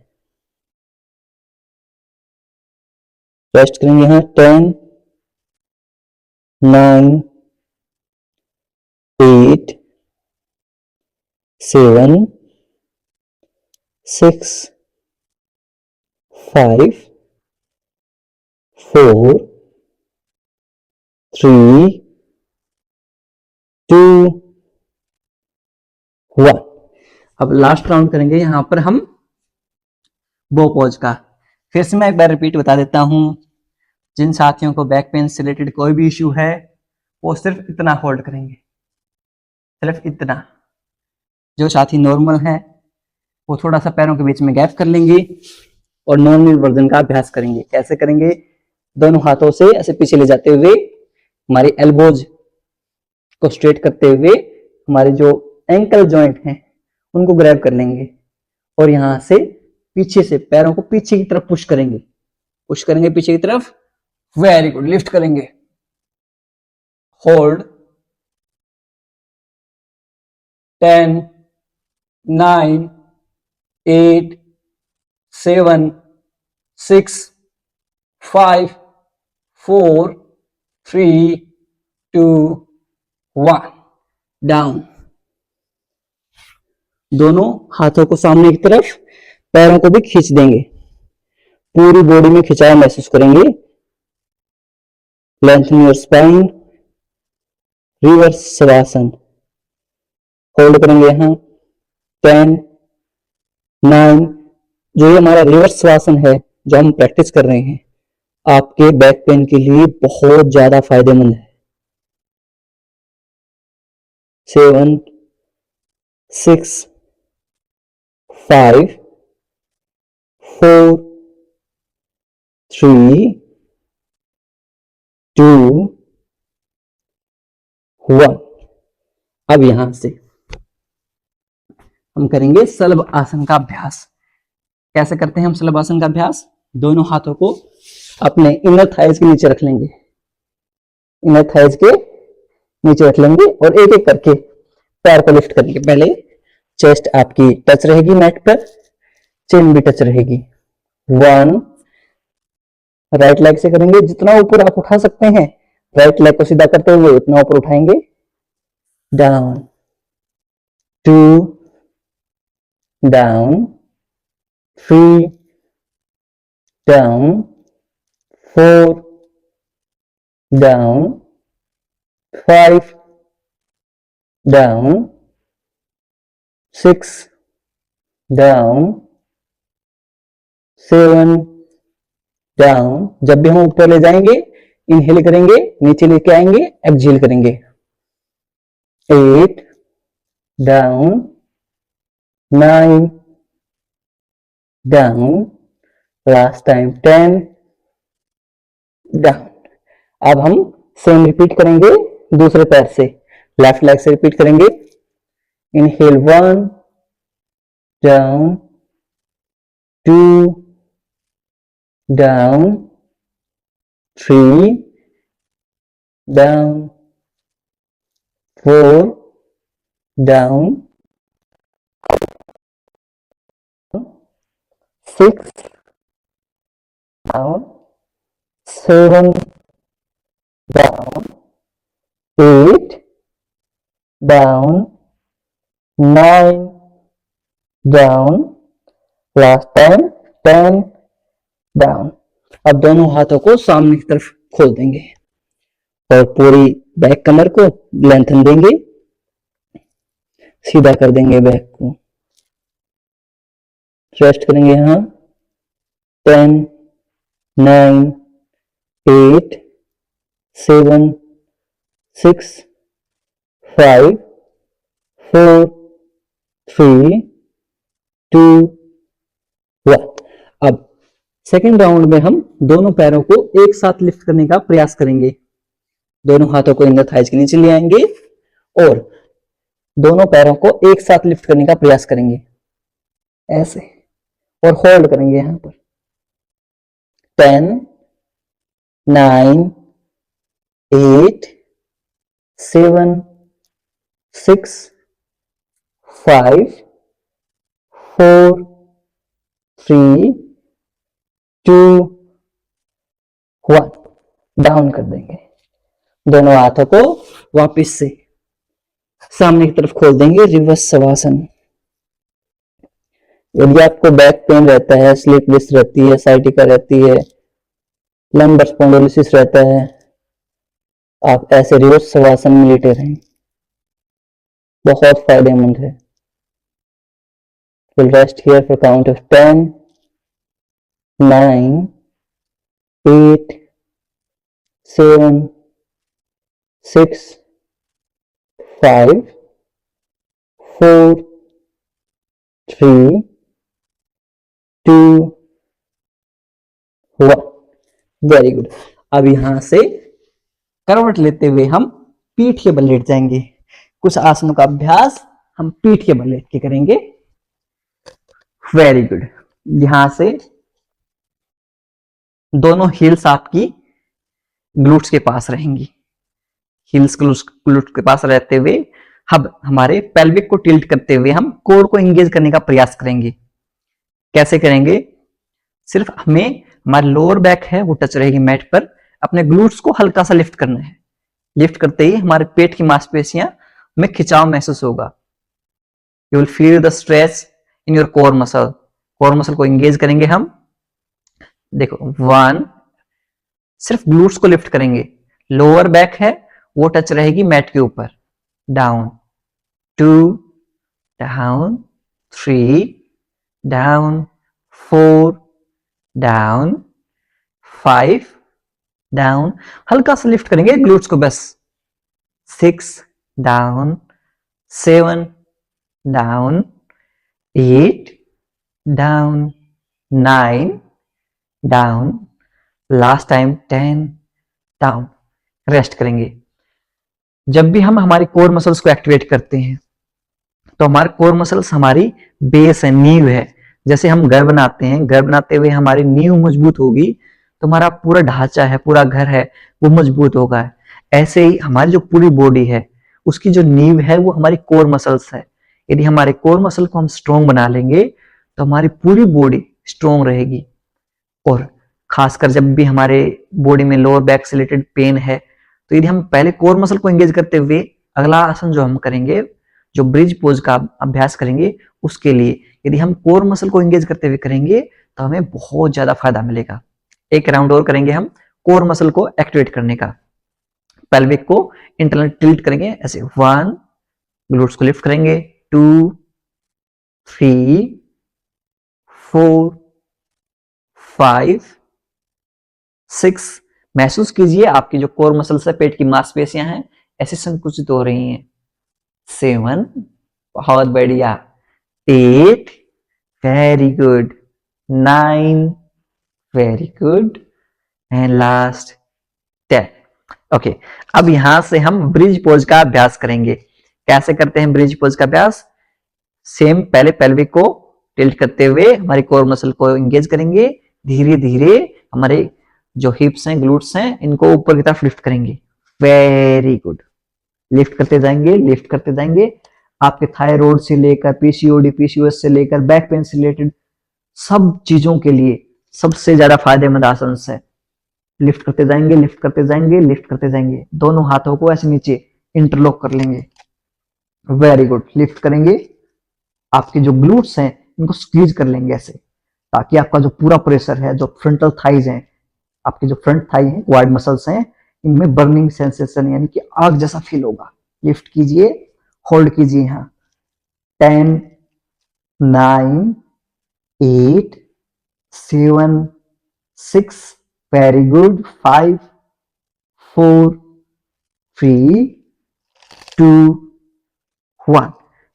रेस्ट करेंगे यहां। 10 9 8 7 6 5 4 3 2 1। अब लास्ट राउंड करेंगे यहां पर हम बो पोज का। फिर से मैं एक बार रिपीट बता देता हूं। जिन साथियों को बैक पेन से रिलेटेड कोई भी इश्यू है वो सिर्फ इतना होल्ड करेंगे, सिर्फ इतना। जो साथी नॉर्मल है वो थोड़ा सा पैरों के बीच में गैप कर लेंगे और नॉर्मल वर्जन का अभ्यास करेंगे। कैसे करेंगे, दोनों हाथों से ऐसे पीछे ले जाते हुए हमारी एल्बोज को स्ट्रेट करते हुए हमारे जो एंकल जॉइंट हैं उनको ग्रैब कर लेंगे और यहां से पीछे से पैरों को पीछे की तरफ पुश करेंगे, पुश करेंगे पीछे की तरफ। Very good. लिफ्ट करेंगे। होल्ड 10 9 8 7 6 5 4 3 2 1। डाउन। दोनों हाथों को सामने की तरफ, पैरों को भी खींच देंगे, पूरी बॉडी में खिंचाव महसूस करेंगे। Lengthen your spine. Reverse shavasana. Hold करेंगे यहां। 10 9। जो ये हमारा रिवर्स शवासन है जो हम प्रैक्टिस कर रहे हैं, आपके बैक पेन के लिए बहुत ज्यादा फायदेमंद है। 7 6 5 4 3 2 1। अब यहां से हम करेंगे सलभ आसन का अभ्यास। कैसे करते हैं हम सलभ आसन का अभ्यास, दोनों हाथों को अपने इनर थाइज के नीचे रख लेंगे, इनर थाइज के नीचे रख लेंगे और एक एक करके पैर को लिफ्ट करेंगे। पहले चेस्ट आपकी टच रहेगी मैट पर, चिन भी टच रहेगी। 1। राइट लेग से करेंगे, जितना ऊपर आप उठा सकते हैं राइट लेग को सीधा करते हुए उतना ऊपर उठाएंगे। down, 2, down, 3, down, 4, down, 5, down, 6, down, 7, down. जब भी हम ऊपर ले जाएंगे इनहेल करेंगे, नीचे लेके आएंगे एक्सहेल करेंगे। 8, down, 9, down, last time 10, down. अब हम सेम रिपीट करेंगे दूसरे पैर से, लेफ्ट लेग से रिपीट करेंगे। Inhale 1, down, 2, down, 3, down, 4, down, 6, down, 7, down, 8, down, 9, down, last time 10, down. अब दोनों हाथों को सामने की तरफ खोल देंगे और पूरी बैक कमर को लेंथन देंगे, सीधा कर देंगे बैक को, रेस्ट करेंगे यहां। 10, 9, 8, 7, 6, 5, 4, 3, 2, 1। अब सेकेंड राउंड में हम दोनों पैरों को एक साथ लिफ्ट करने का प्रयास करेंगे। दोनों हाथों को इनर थाइज के नीचे ले आएंगे और दोनों पैरों को एक साथ लिफ्ट करने का प्रयास करेंगे ऐसे, और होल्ड करेंगे यहां पर। 10, 9, 8, 7, 6, 5, 4, 3, 2, 1। डाउन कर देंगे। दोनों हाथों को वापस से सामने की तरफ खोल देंगे, रिवर्स शवासन। यदि आपको बैक पेन रहता है, स्लिप डिस्क रहती है, साइटिका रहती है, लंबर स्पॉन्डिलोसिस रहता है, आप ऐसे रिवर्स शवासन में लेटे रहें, बहुत फायदेमंद है। We'll rest here for count of 10, 9, 8, 7, 6, 5, 4, 3, 2, 1। Very good. अब यहां से करवट लेते हुए हम पीठ के बल लेट जाएंगे। कुछ आसनों का अभ्यास हम पीठ के बल लेट के करेंगे। Very good. यहां से दोनों हील्स आपकी ग्लूट्स के पास रहेंगी। हील्स ग्लूट्स के पास रहते हुए अब हमारे पेल्विक को टिल्ट करते हुए हम कोर को एंगेज करने का प्रयास करेंगे। कैसे करेंगे? सिर्फ हमें हमारी लोअर बैक है वो टच रहेगी मैट पर, अपने ग्लूट्स को हल्का सा लिफ्ट करना है। लिफ्ट करते ही हमारे पेट की मांसपेशियां में खिंचाव महसूस होगा। You will feel the stretch in your core muscle. Core muscle को एंगेज करेंगे हम। देखो 1, सिर्फ ग्लूट्स को लिफ्ट करेंगे, लोअर बैक है वो टच रहेगी मैट के ऊपर। Down, 2, down, 3, down, 4, down, 5, down, हल्का सा लिफ्ट करेंगे ग्लूट्स को बस। 6, down, 7, down, 8, down, 9, down, last time 10, down. Rest करेंगे। जब भी हम हमारे कोर मसल्स को एक्टिवेट करते हैं तो हमारे कोर मसल्स हमारी बेस है, नींव है। जैसे हम घर बनाते हैं, घर बनाते हुए हमारी नींव मजबूत होगी तो हमारा पूरा ढांचा है, पूरा घर है वो मजबूत होगा। ऐसे ही हमारी जो पूरी बॉडी है उसकी जो नींव है वो हमारी कोर मसल्स है। यदि हमारे कोर मसल को हम स्ट्रोंग बना लेंगे तो हमारी पूरी बॉडी स्ट्रोंग रहेगी। और खासकर जब भी हमारे बॉडी में लोअर बैक से रिलेटेड पेन है तो यदि हम पहले कोर मसल को एंगेज करते हुए अगला आसन जो हम करेंगे, जो ब्रिज पोज का अभ्यास करेंगे, उसके लिए यदि हम कोर मसल को एंगेज करते हुए करेंगे तो हमें बहुत ज्यादा फायदा मिलेगा। एक राउंड और करेंगे हम कोर मसल को एक्टिवेट करने का। पेल्विक को इंटरनल टिल्ट करेंगे ऐसे, 1, ग्लूट्स को लिफ्ट करेंगे, 2, 3, 4, 5, 6। महसूस कीजिए आपकी जो कोर मसल्स है, पेट की मांसपेशियां हैं, ऐसे संकुचित हो रही हैं। 7, बहुत बढ़िया। 8, very good. 9, very good. And last 10। Okay, अब यहां से हम ब्रिज पोज का अभ्यास करेंगे। कैसे करते हैं ब्रिज पोज का अभ्यास? सेम, पहले पेल्विक को टिल्ट करते हुए हमारी कोर मसल को एंगेज करेंगे, धीरे धीरे हमारे जो हिप्स हैं, ग्लूट्स हैं, इनको ऊपर की तरफ लिफ्ट करेंगे। Very good. लिफ्ट करते जाएंगे, लिफ्ट करते जाएंगे। आपके थायराइड से लेकर पीसीओडी, पीसीओएस से लेकर बैक पेन से रिलेटेड सब चीजों के लिए सबसे ज्यादा फायदेमंद आसन है। लिफ्ट करते जाएंगे, लिफ्ट करते जाएंगे, लिफ्ट करते जाएंगे। दोनों हाथों को ऐसे नीचे इंटरलॉक कर लेंगे। Very good. लिफ्ट करेंगे, आपके जो ग्लूट्स हैं इनको स्क्वीज कर लेंगे ऐसे, ताकि आपका जो पूरा प्रेशर है, जो फ्रंटल थाइज हैं, आपके जो फ्रंट थाई हैं, क्वाड मसल्स हैं, इनमें बर्निंग सेंसेशन यानी कि आग जैसा फील होगा। लिफ्ट कीजिए, होल्ड कीजिए यहां। 10, 9, 8, 7, 6, वेरी गुड। 5, 4, 3, 2, 1।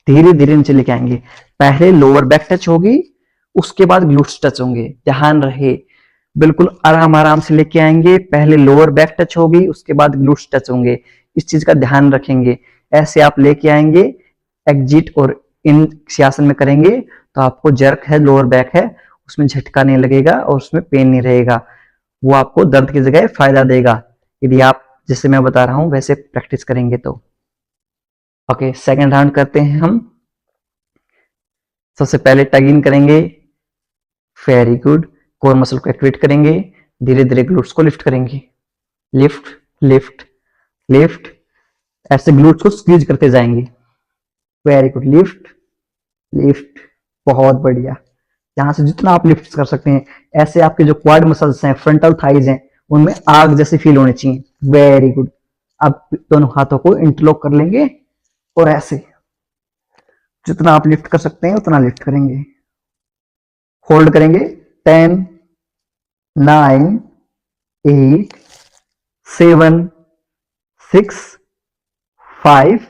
धीरे धीरे नीचे लेके आएंगे। पहले लोअर बैक टच होगी, उसके बाद ग्लूट्स टच होंगे। ध्यान रहे, बिल्कुल आराम आराम से लेके आएंगे। पहले लोअर बैक टच होगी, उसके बाद ग्लूट्स टच होंगे। इस चीज का ध्यान रखेंगे। ऐसे आप लेके आएंगे, एग्जिट और इन सियासन में करेंगे तो आपको जर्क है, लोअर बैक है, उसमें झटका नहीं लगेगा और उसमें पेन नहीं रहेगा। वो आपको दर्द की जगह फायदा देगा, यदि आप जैसे मैं बता रहा हूं वैसे प्रैक्टिस करेंगे तो। ओके, सेकेंड राउंड करते हैं हम। सबसे पहले टग इन करेंगे। Very good. कोर मसल को एक्टिवेट करेंगे, धीरे धीरे ग्लूट्स को लिफ्ट करेंगे। Lift, lift, lift. ऐसे ग्लूट्स को स्क्वीज करते जाएंगे। Very good. लिफ्ट, लिफ्ट, बहुत बढ़िया। यहां से जितना आप लिफ्ट कर सकते हैं, ऐसे आपके जो क्वाड मसल्स हैं, फ्रंटल थाइज हैं, उनमें आग जैसी फील होनी चाहिए। Very good. अब दोनों हाथों को इंटरलॉक कर लेंगे और ऐसे जितना आप लिफ्ट कर सकते हैं उतना लिफ्ट करेंगे। होल्ड करेंगे। 10, 9, 8, 7, 6, 5,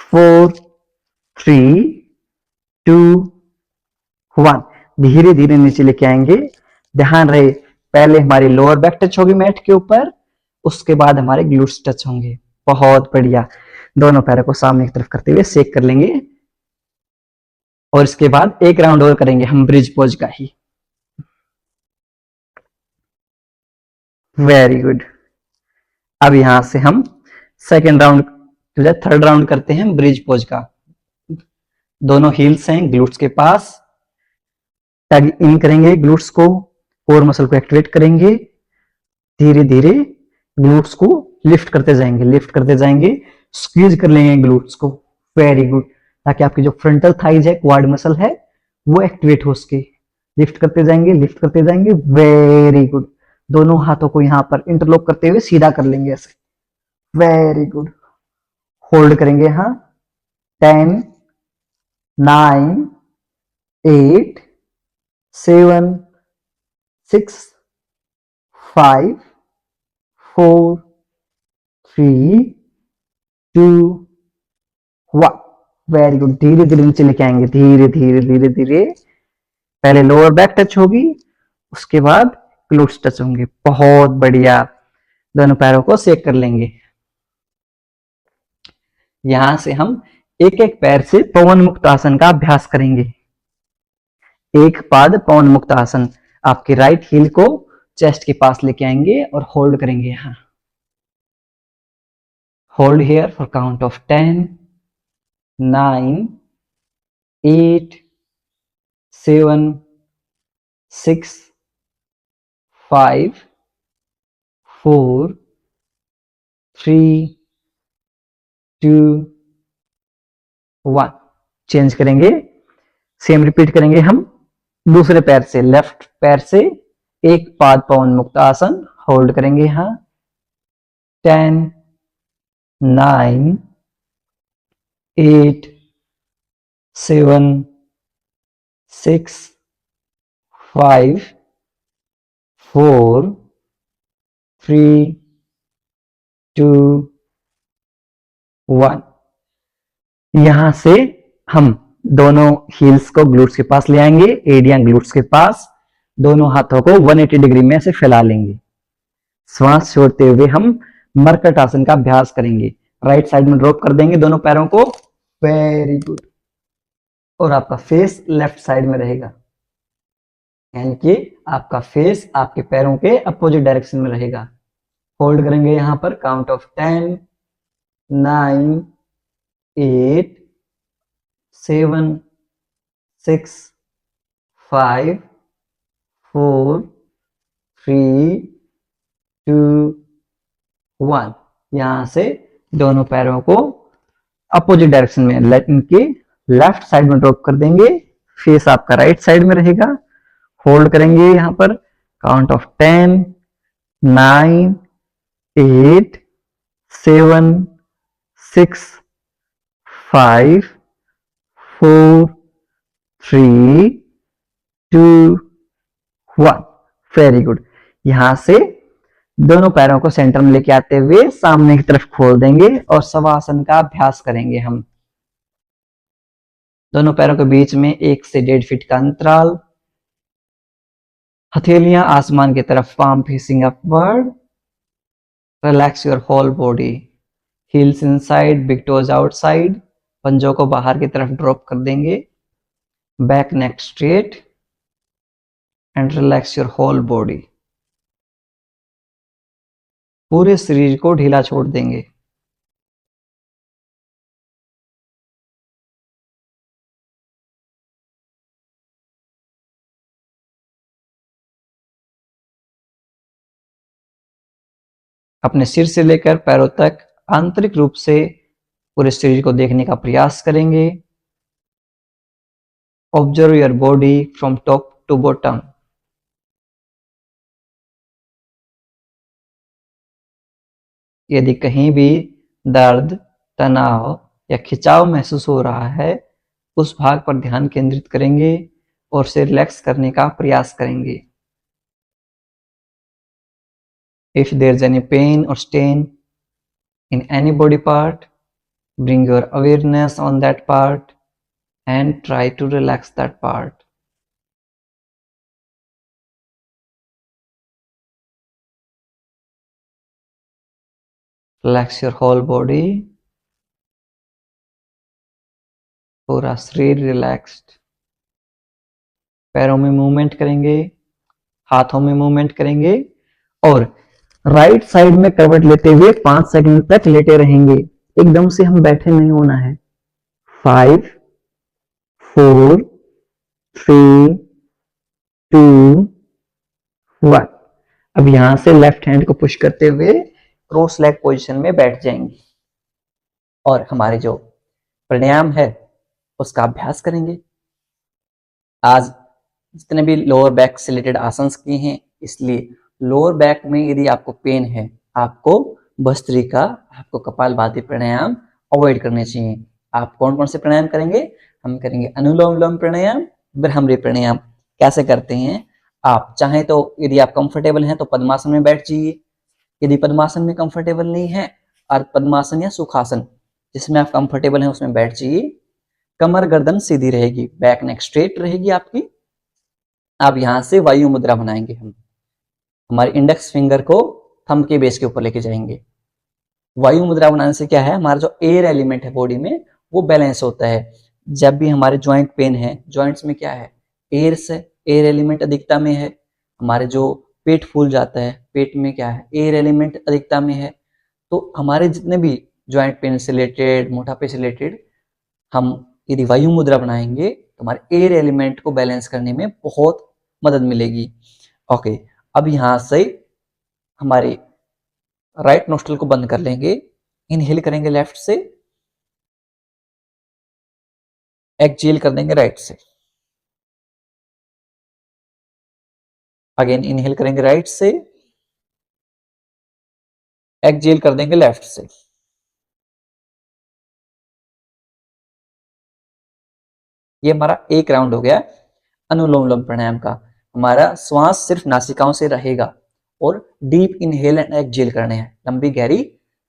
4, 3, 2, 1। धीरे धीरे नीचे लेके आएंगे। ध्यान रहे, पहले हमारी लोअर बैक टच होगी मैट के ऊपर, उसके बाद हमारे ग्लूट्स टच होंगे। बहुत बढ़िया। दोनों पैरों को सामने की तरफ करते हुए शेक कर लेंगे और इसके बाद एक राउंड और करेंगे हम ब्रिज पोज का ही। Very good. अब यहां से हम सेकेंड राउंड, थर्ड राउंड करते हैं ब्रिज पोज का। दोनों हील्स हैं ग्लूट्स के पास। टग इन करेंगे ग्लूट्स को, कोर मसल को एक्टिवेट करेंगे। धीरे धीरे ग्लूट्स को लिफ्ट करते जाएंगे, लिफ्ट करते जाएंगे। स्क्वीज कर लेंगे ग्लूट्स को। Very good. ताकि आपकी जो फ्रंटल थाइज है, क्वाड मसल है, वो एक्टिवेट हो सके। लिफ्ट करते जाएंगे, लिफ्ट करते जाएंगे। Very good. दोनों हाथों को यहां पर इंटरलॉक करते हुए सीधा कर लेंगे ऐसे। Very good. होल्ड करेंगे यहां। 10, 9, 8, 7, 6, 5, 4, 3, 2, 1। Very good. धीरे धीरे नीचे लेके आएंगे, धीरे धीरे धीरे धीरे। पहले लोअर बैक टच होगी, उसके बाद ग्लूट्स टच होंगे। बहुत बढ़िया। दोनों पैरों को शेक कर लेंगे। यहां से हम एक एक पैर से पवन मुक्त आसन का अभ्यास करेंगे। एक पाद पवन मुक्त आसन। आपके राइट हील को चेस्ट के पास लेके आएंगे और होल्ड करेंगे यहां। Hold here for count of 10, 9, 8, 7, 6, 5, 4, 3, 2 1। Change करेंगे, सेम रिपीट करेंगे हम दूसरे पैर से, लेफ्ट पैर से एक पाद पवन मुक्त आसन होल्ड करेंगे यहां। 10 9 8 7 6 5 4 3 2 1। यहां से हम दोनों हील्स को ग्लूट्स के पास ले आएंगे, एडिया ग्लूट्स के पास। दोनों हाथों को 180 डिग्री में से फैला लेंगे। श्वास छोड़ते हुए हम मरकट आसन का अभ्यास करेंगे। राइट साइड में ड्रॉप कर देंगे दोनों पैरों को। Very good. और आपका फेस लेफ्ट साइड में रहेगा, यानी कि आपका फेस आपके पैरों के अपोजिट डायरेक्शन में रहेगा। होल्ड करेंगे यहां पर, काउंट ऑफ 10 9 8 7 6 5 4 3 2 1। यहां से दोनों पैरों को अपोजिट डायरेक्शन में इनके लेफ्ट साइड में ड्रॉप कर देंगे। फेस आपका राइट साइड में रहेगा। होल्ड करेंगे यहां पर, काउंट ऑफ 10 9 8 7 6 5 4 3 2 1। Very good. यहां से दोनों पैरों को सेंटर में लेके आते हुए सामने की तरफ खोल देंगे और शवासन का अभ्यास करेंगे हम। दोनों पैरों के बीच में 1 से 1.5 फीट का अंतराल। हथेलियां आसमान की तरफ, palm facing upward. Relax your whole body. Heels inside, big toes outside. पंजों को बाहर की तरफ ड्रॉप कर देंगे। Back neck straight and relax your whole body. पूरे शरीर को ढीला छोड़ देंगे। अपने सिर से लेकर पैरों तक आंतरिक रूप से पूरे शरीर को देखने का प्रयास करेंगे। Observe your body from top to bottom. यदि कहीं भी दर्द, तनाव या खिंचाव महसूस हो रहा है, उस भाग पर ध्यान केंद्रित करेंगे और उसे रिलैक्स करने का प्रयास करेंगे। If there's any pain or strain in any body part, bring your awareness on that part and try to relax that part. Relax your whole body. पूरा शरीर रिलैक्स्ड। पैरों में मूवमेंट करेंगे, हाथों में मूवमेंट करेंगे और राइट साइड में करवट लेते हुए 5 सेकंड तक लेटे रहेंगे। एकदम से हम बैठे नहीं होना है। 5 4 3 2 1। अब यहां से लेफ्ट हैंड को पुश करते हुए क्रॉस लेग पोजीशन में बैठ जाएंगे और हमारे जो प्राणायाम है उसका अभ्यास करेंगे। आज जितने भी लोअर बैक से रिलेटेड आसन किए हैं, इसलिए लोअर बैक में यदि आपको पेन है, आपको भस्त्रिका, आपको कपालभाति प्राणायाम अवॉइड करने चाहिए। आप कौन कौन से प्राणायाम करेंगे? हम करेंगे अनुलोम विलोम प्राणायाम, ब्रह्मरी प्राणायाम। कैसे करते हैं? आप चाहें तो यदि आप कंफर्टेबल हैं तो पद्मासन में बैठ जाइए। यदि पद्मासन में कंफर्टेबल नहीं है, अर्ध पद्मासन या सुखासन जिसमें आप कंफर्टेबल हैं उसमें बैठ जाइए। कमर गर्दन सीधी रहेगी, बैक नेक स्ट्रेट रहेगी आपकी। आप यहां से वायु मुद्रा बनाएंगे। हम हमारे इंडेक्स फिंगर को थंब के बेस के ऊपर लेके जाएंगे। वायु मुद्रा बनाने से क्या है, हमारा जो एयर एलिमेंट है बॉडी में वो बैलेंस होता है। जब भी हमारे ज्वाइंट पेन है, ज्वाइंट्स में क्या है, एयर से एयर एलिमेंट अधिकता में है। हमारे जो पेट फूल जाता है, पेट में क्या है, एयर एलिमेंट अधिकता में है। तो हमारे जितने भी ज्वाइंट पेन से रिलेटेड, मोटापे से रिलेटेड, हम यदि वायु मुद्रा बनाएंगे तो हमारे एयर एलिमेंट को बैलेंस करने में बहुत मदद मिलेगी। ओके, अब यहां से हमारे राइट नोस्ट्रल को बंद कर लेंगे। इनहेल करेंगे लेफ्ट से एक्सहेल कर देंगे राइट से। अगेन इनहेल करेंगे राइट से, एक्सहेल कर देंगे लेफ्ट से। ये हमारा एक राउंड हो गया अनुलोम विलोम प्राणायाम का। हमारा श्वास सिर्फ नासिकाओं से रहेगा और डीप इनहेल एंड एक्सहेल करने हैं, लंबी गहरी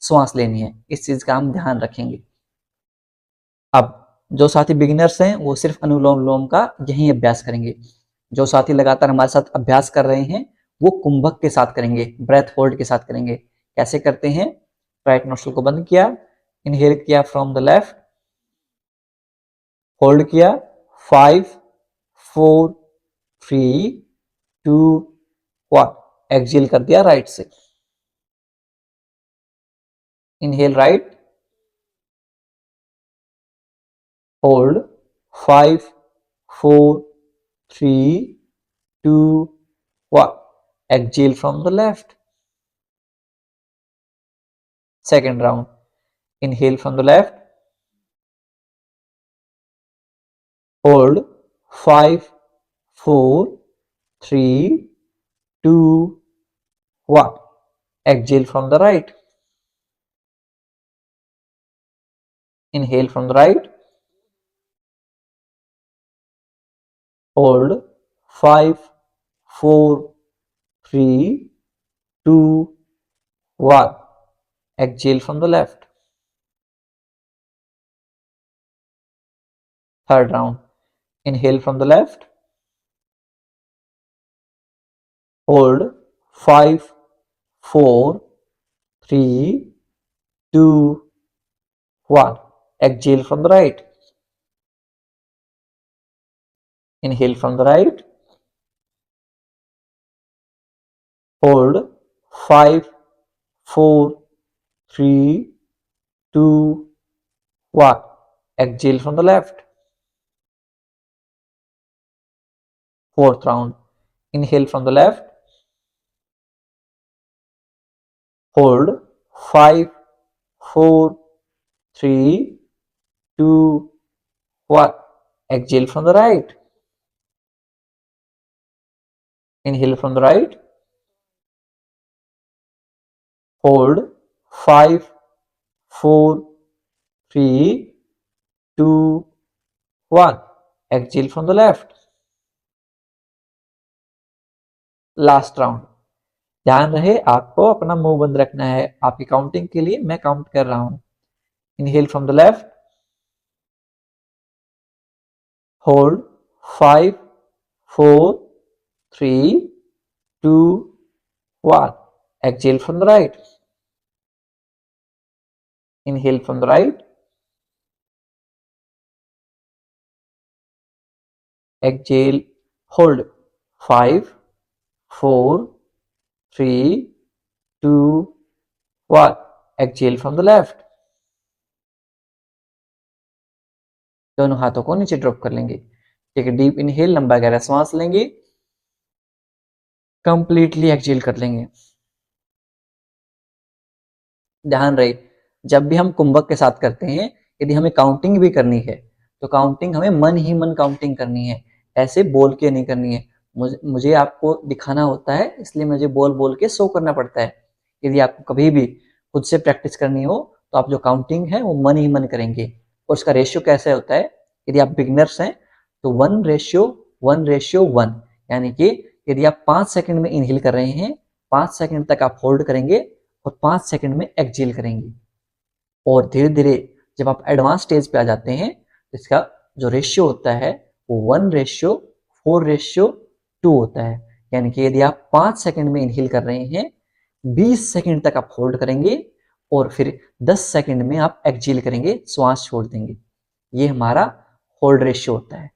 श्वास लेनी है, इस चीज का हम ध्यान रखेंगे। अब जो साथी बिगिनर्स हैं वो सिर्फ अनुलोम विलोम का यही अभ्यास करेंगे। जो साथी लगातार हमारे साथ अभ्यास कर रहे हैं वो कुंभक के साथ करेंगे, ब्रेथ होल्ड के साथ करेंगे। कैसे करते हैं? राइट नोस्ट्रल को बंद किया, इनहेल किया फ्रॉम द लेफ्ट, होल्ड किया 5 4 3 2 1, एक्सहेल कर दिया राइट से। Inhale right, hold 5 4 3 2 1, exhale from the left. Second round, inhale from the left, hold 5 4 3 2 1, exhale from the right, inhale from the right, hold 5 4 3 2 1, exhale from the left. Third round, inhale from the left, hold 5 4 3 2 1, exhale from the right, inhale from the right, hold 5 4 3 2 1, exhale from the left. Fourth round, inhale from the left, hold 5 4 3 2 1, exhale from the right, inhale from the right, hold 5 4 3 2 1, exhale from the left. Last round, ध्यान रहे आपको अपना मुंह बंद रखना है। आपकी counting के लिए मैं काउंट कर रहा हूं। Inhale from the left, hold 5 4 3 2 1, exhale from the right, inhale from the right, exhale, hold 5 4 3 2 1, exhale from the left. दोनों हाथों को नीचे ड्रॉप कर लेंगे। ठीक है, डीप इनहेल, लंबा गहरा सांस लेंगे, कंप्लीटली एक्सहेल कर लेंगे। ध्यान रहे जब भी हम कुंभक के साथ करते हैं, यदि हमें काउंटिंग भी करनी है तो काउंटिंग हमें मन ही मन काउंटिंग करनी है, ऐसे बोल के नहीं करनी है। मुझे आपको दिखाना होता है, इसलिए मुझे बोल बोल के शो करना पड़ता है। यदि आपको कभी भी खुद से प्रैक्टिस करनी हो तो आप जो काउंटिंग है वो मन ही मन करेंगे। और उसका रेशियो कैसे होता है? यदि आप बिगनर्स हैं तो 1:1:1, यानी कि यदि आप 5 सेकंड में इनहेल कर रहे हैं, 5 सेकंड तक आप होल्ड करेंगे और 5 सेकंड में एक्सहेल करेंगे। और धीरे धीरे जब आप एडवांस स्टेज पे आ जाते हैं तो इसका जो रेशियो होता है वो 1:4:2 होता है। यानी कि यदि आप 5 सेकंड में इनहेल कर रहे हैं, 20 सेकंड तक आप होल्ड करेंगे और फिर 10 सेकंड में आप एक्सहेल करेंगे, श्वास छोड़ देंगे। ये हमारा होल्ड रेशियो होता है।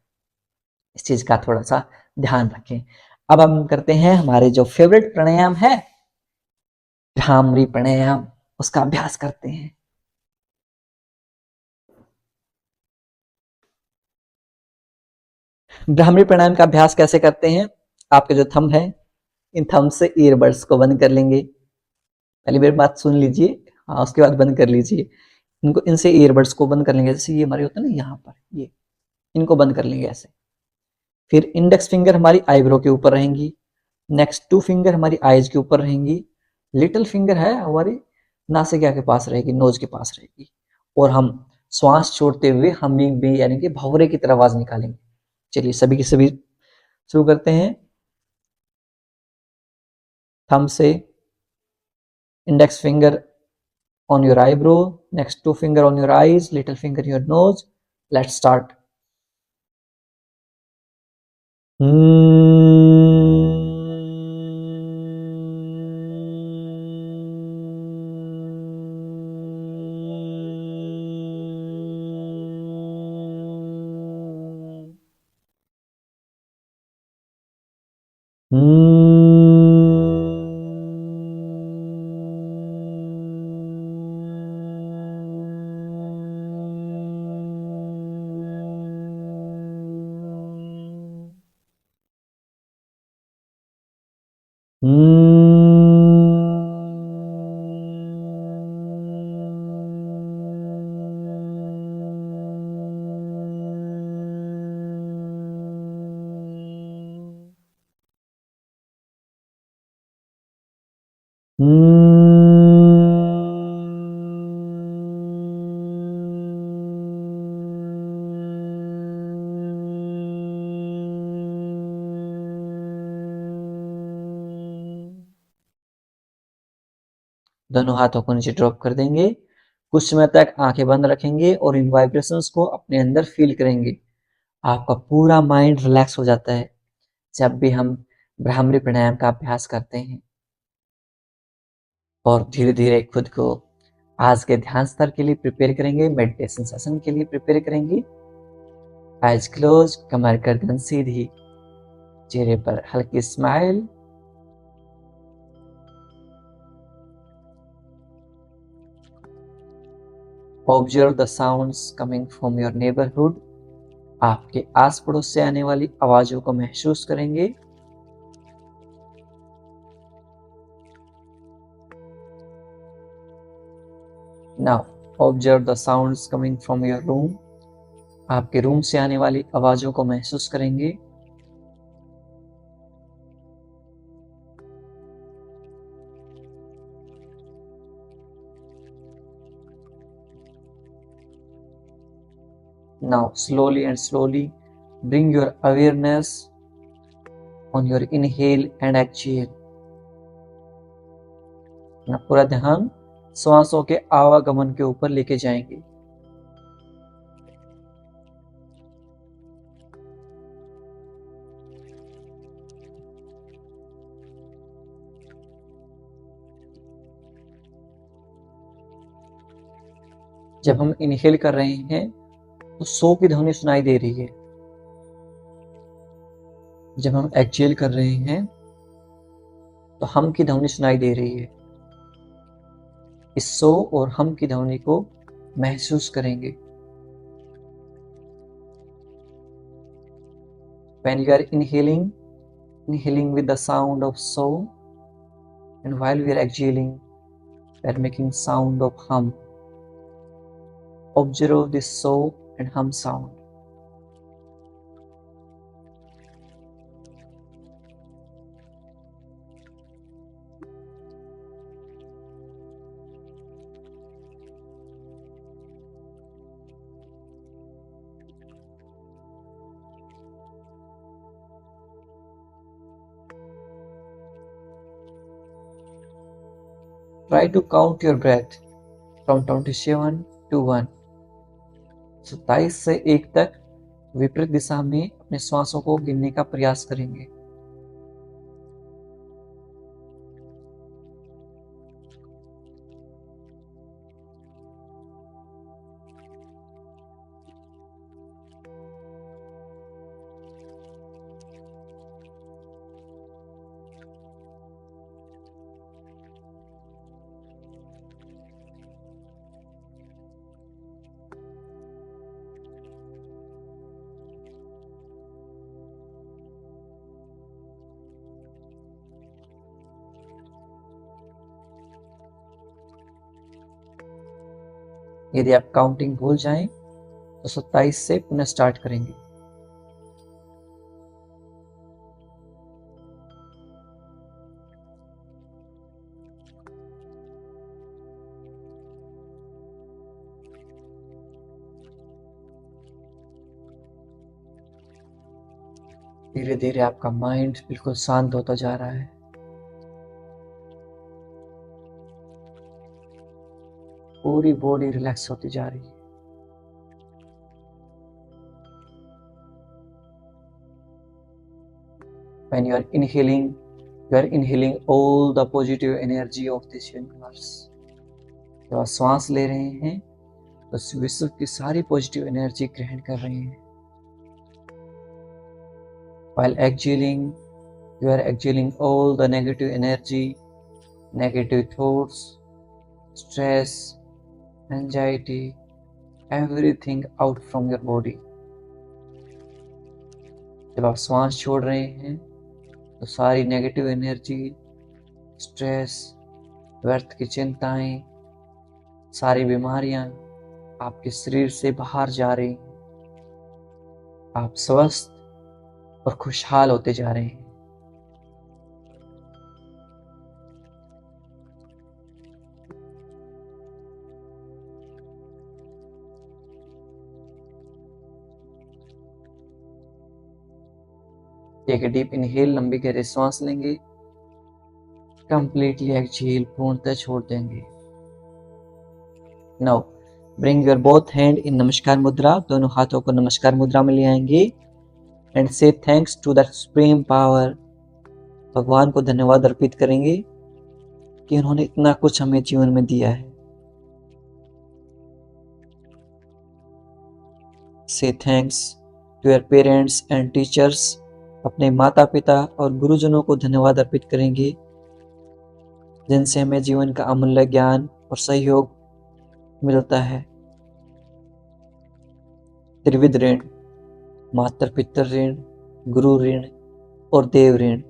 इस चीज का थोड़ा सा ध्यान रखें। अब हम करते हैं हमारे जो फेवरेट प्राणायाम है भ्रामरी प्राणायाम, उसका अभ्यास करते हैं। भ्रामरी प्राणायाम का अभ्यास कैसे करते हैं? आपके जो थंब है, इन थंब से ईयरबड्स को बंद कर लेंगे। पहली बार बात सुन लीजिए, हाँ, उसके बाद बंद कर लीजिए। इनको इनसे ईयरबड्स को बंद कर लेंगे। जैसे ये हमारे होता है ना यहाँ पर, ये इनको बंद कर लेंगे ऐसे। फिर इंडेक्स फिंगर हमारी आईब्रो के ऊपर रहेंगी, नेक्स्ट 2 फिंगर हमारी आईज के ऊपर रहेंगी, लिटिल फिंगर है हमारी नासिका के पास रहेगी, नोज के पास रहेगी, और हम श्वास छोड़ते हुए हमिंग में यानी कि भंवरे की तरह आवाज निकालेंगे। चलिए सभी की सभी शुरू करते हैं। थंब से index finger on your eyebrow, next 2 finger on your eyes, little finger in your nose. Let's start. दोनों हाथों को नीचे ड्रॉप कर देंगे। कुछ समय तक आंखें बंद रखेंगे और इन वाइब्रेशंस को अपने अंदर फील करेंगे। आपका पूरा माइंड रिलैक्स हो जाता है जब भी हम भ्रामरी प्राणायाम का अभ्यास करते हैं। और धीरे धीरे खुद को आज के ध्यान स्तर के लिए प्रिपेयर करेंगे, मेडिटेशन सेशन के लिए प्रिपेयर करेंगे। आइज क्लोज, कमर गर्दन सीधी, चेहरे पर हल्की smile. Observe the sounds coming from your neighbourhood. आपके आस पड़ोस से आने वाली आवाजों को महसूस करेंगे। Now observe the sounds coming from your room. आपके रूम से आने वाली आवाजों को महसूस करेंगे। Now slowly and slowly bring your awareness on your inhale and exhale. अपना पूरा ध्यान श्वासों के आवागमन के ऊपर लेके जाएंगे। जब हम इनहेल कर रहे हैं तो सो की ध्वनि सुनाई दे रही है। जब हम एक्सहेल कर रहे हैं तो हम की ध्वनि सुनाई दे रही है। इस सो और हम की ध्वनि को महसूस करेंगे। When you are inhaling with the sound of so, and while we are exhaling, we are making sound of hum. Observe this so and hum sound. Try to count your breath from 27 to 1. 27 से 1 तक विपरीत दिशा में अपने श्वासों को गिनने का प्रयास करेंगे। यदि आप काउंटिंग भूल जाएं तो 27 से पुनः स्टार्ट करेंगे। धीरे धीरे आपका माइंड बिल्कुल शांत होता जा रहा है। पूरी बॉडी रिलैक्स होती जा रही है। When you are inhaling all the positive energy of this universe. जब आप सांस ले रहे हैं तो विश्व की सारी पॉजिटिव एनर्जी ग्रहण कर रहे हैं। While exhaling, you are exhaling all the negative energy, negative thoughts, stress, anxiety, everything out from your body. जब आप सांस छोड़ रहे हैं तो सारी नेगेटिव एनर्जी, स्ट्रेस, व्यर्थ की चिंताएं, सारी बीमारियां आपके शरीर से बाहर जा रही हैं। आप स्वस्थ और खुशहाल होते जा रहे हैं। टेक अ डीप इनहेल, लंबी गहरी सांस लेंगे। कंप्लीटली एक्सहेल, पूर्णतः छोड़ देंगे। Now bring your both hand in नमस्कार मुद्रा। दोनों हाथों को नमस्कार मुद्रा में ले आएंगे and say thanks to the supreme power. भगवान को धन्यवाद अर्पित करेंगे कि उन्होंने इतना कुछ हमें जीवन में दिया है। Say thanks to your parents and teachers. अपने माता पिता और गुरुजनों को धन्यवाद अर्पित करेंगे जिनसे हमें जीवन का अमूल्य ज्ञान और सहयोग मिलता है। त्रिविध ऋण, माता पिता ऋण, गुरु ऋण और देव ऋण,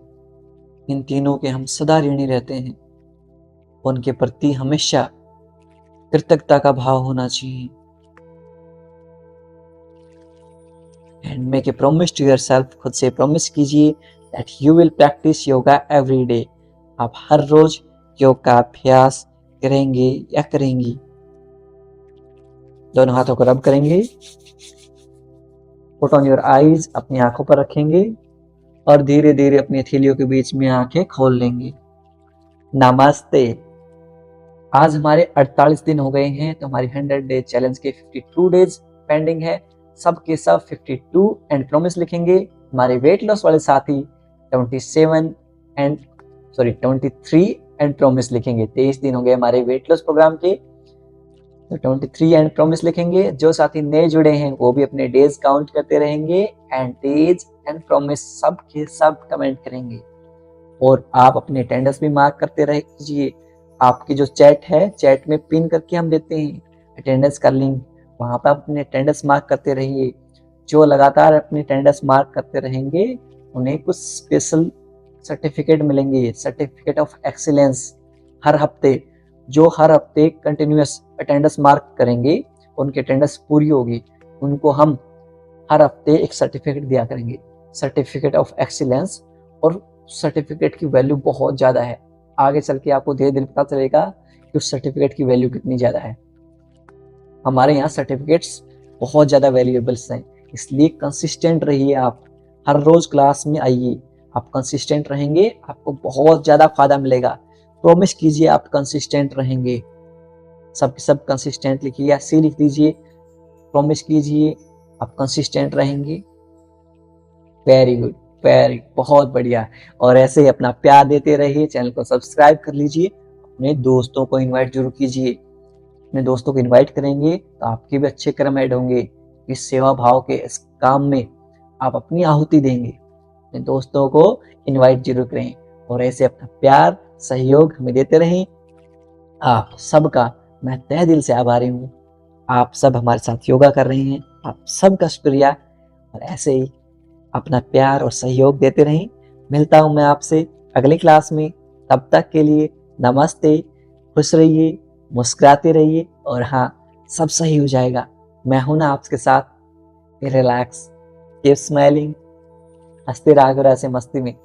इन तीनों के हम सदा ऋणी रहते हैं। उनके प्रति हमेशा कृतज्ञता का भाव होना चाहिए। And make a promise to yourself, खुद से प्रॉमिस कीजिए that you will practise yoga every day. आप हर रोज योग का अभ्यास करेंगे या करेंगी। दोनों हाथों को रब करेंगे। पुट ऑन योर आईज, अपनी आंखों पर रखेंगे और धीरे धीरे अपनी हथेलियों के बीच में आंखें खोल लेंगे। नमस्ते। आज हमारे 48 दिन हो गए हैं, तो हमारी 100 डे चैलेंज के 52 डेज पेंडिंग है। सब के सब 52 एंड प्रॉमिस लिखेंगे। हमारे वेट लॉस वाले साथी 23 एंड प्रॉमिस लिखेंगे। 23 दिन हो गए हमारे वेट लॉस प्रोग्राम के, तो 23 एंड प्रॉमिस लिखेंगे। जो साथी नए जुड़े हैं वो भी अपने डेज काउंट करते रहेंगे एंड डेज एंड प्रॉमिस सब के सब कमेंट करेंगे। और आप अपने अटेंडेंस भी मार्क करते रहिए। आपकी जो चैट है, चैट में पिन करके हम देते हैं अटेंडेंस का लिंक, वहां पर अपने अटेंडेंस मार्क करते रहिए। जो लगातार अपनी अटेंडेंस मार्क करते रहेंगे उन्हें कुछ स्पेशल सर्टिफिकेट मिलेंगे, सर्टिफिकेट ऑफ एक्सीलेंस। हर हफ्ते जो हर हफ्ते कंटिन्यूअस अटेंडेंस मार्क करेंगे, उनकी अटेंडेंस पूरी होगी, उनको हम हर हफ्ते एक सर्टिफिकेट दिया करेंगे, सर्टिफिकेट ऑफ एक्सीलेंस। और सर्टिफिकेट की वैल्यू बहुत ज़्यादा है। आगे चल के आपको धीरे धीरे पता चलेगा कि उस सर्टिफिकेट की वैल्यू कितनी ज़्यादा है। हमारे यहाँ सर्टिफिकेट्स बहुत ज़्यादा वैल्यूएबल्स हैं, इसलिए कंसिस्टेंट रहिए। आप हर रोज़ क्लास में आइए। आप कंसिस्टेंट रहेंगे, आपको बहुत ज़्यादा फायदा मिलेगा। प्रॉमिस कीजिए आप कंसिस्टेंट रहेंगे। सब कंसिस्टेंट लिखिए, ऐसे लिख दीजिए, प्रॉमिस कीजिए आप कंसिस्टेंट रहेंगे। वेरी गुड, बहुत बढ़िया। और ऐसे ही अपना प्यार देते रहिए। चैनल को सब्सक्राइब कर लीजिए। अपने दोस्तों को इनवाइट जरूर कीजिए। अपने दोस्तों को इनवाइट करेंगे तो आपके भी अच्छे कर्म ऐड होंगे। इस सेवा भाव के इस काम में आप अपनी आहुति देंगे। अपने दोस्तों को इनवाइट जरूर करें और ऐसे अपना प्यार सहयोग हमें देते रहें। आप सबका मैं तहे दिल से आभारी हूँ। आप सब हमारे साथ योगा कर रहे हैं, आप सबका शुक्रिया। और ऐसे ही अपना प्यार और सहयोग देते रहें। मिलता हूँ मैं आपसे अगली क्लास में। तब तक के लिए नमस्ते। खुश रहिए, मुस्कुराते रहिए और हाँ, सब सही हो जाएगा। मैं हूं ना आपके साथ। रिलैक्स, कीप स्माइलिंग, हंसते रहा करो ऐसे मस्ती में।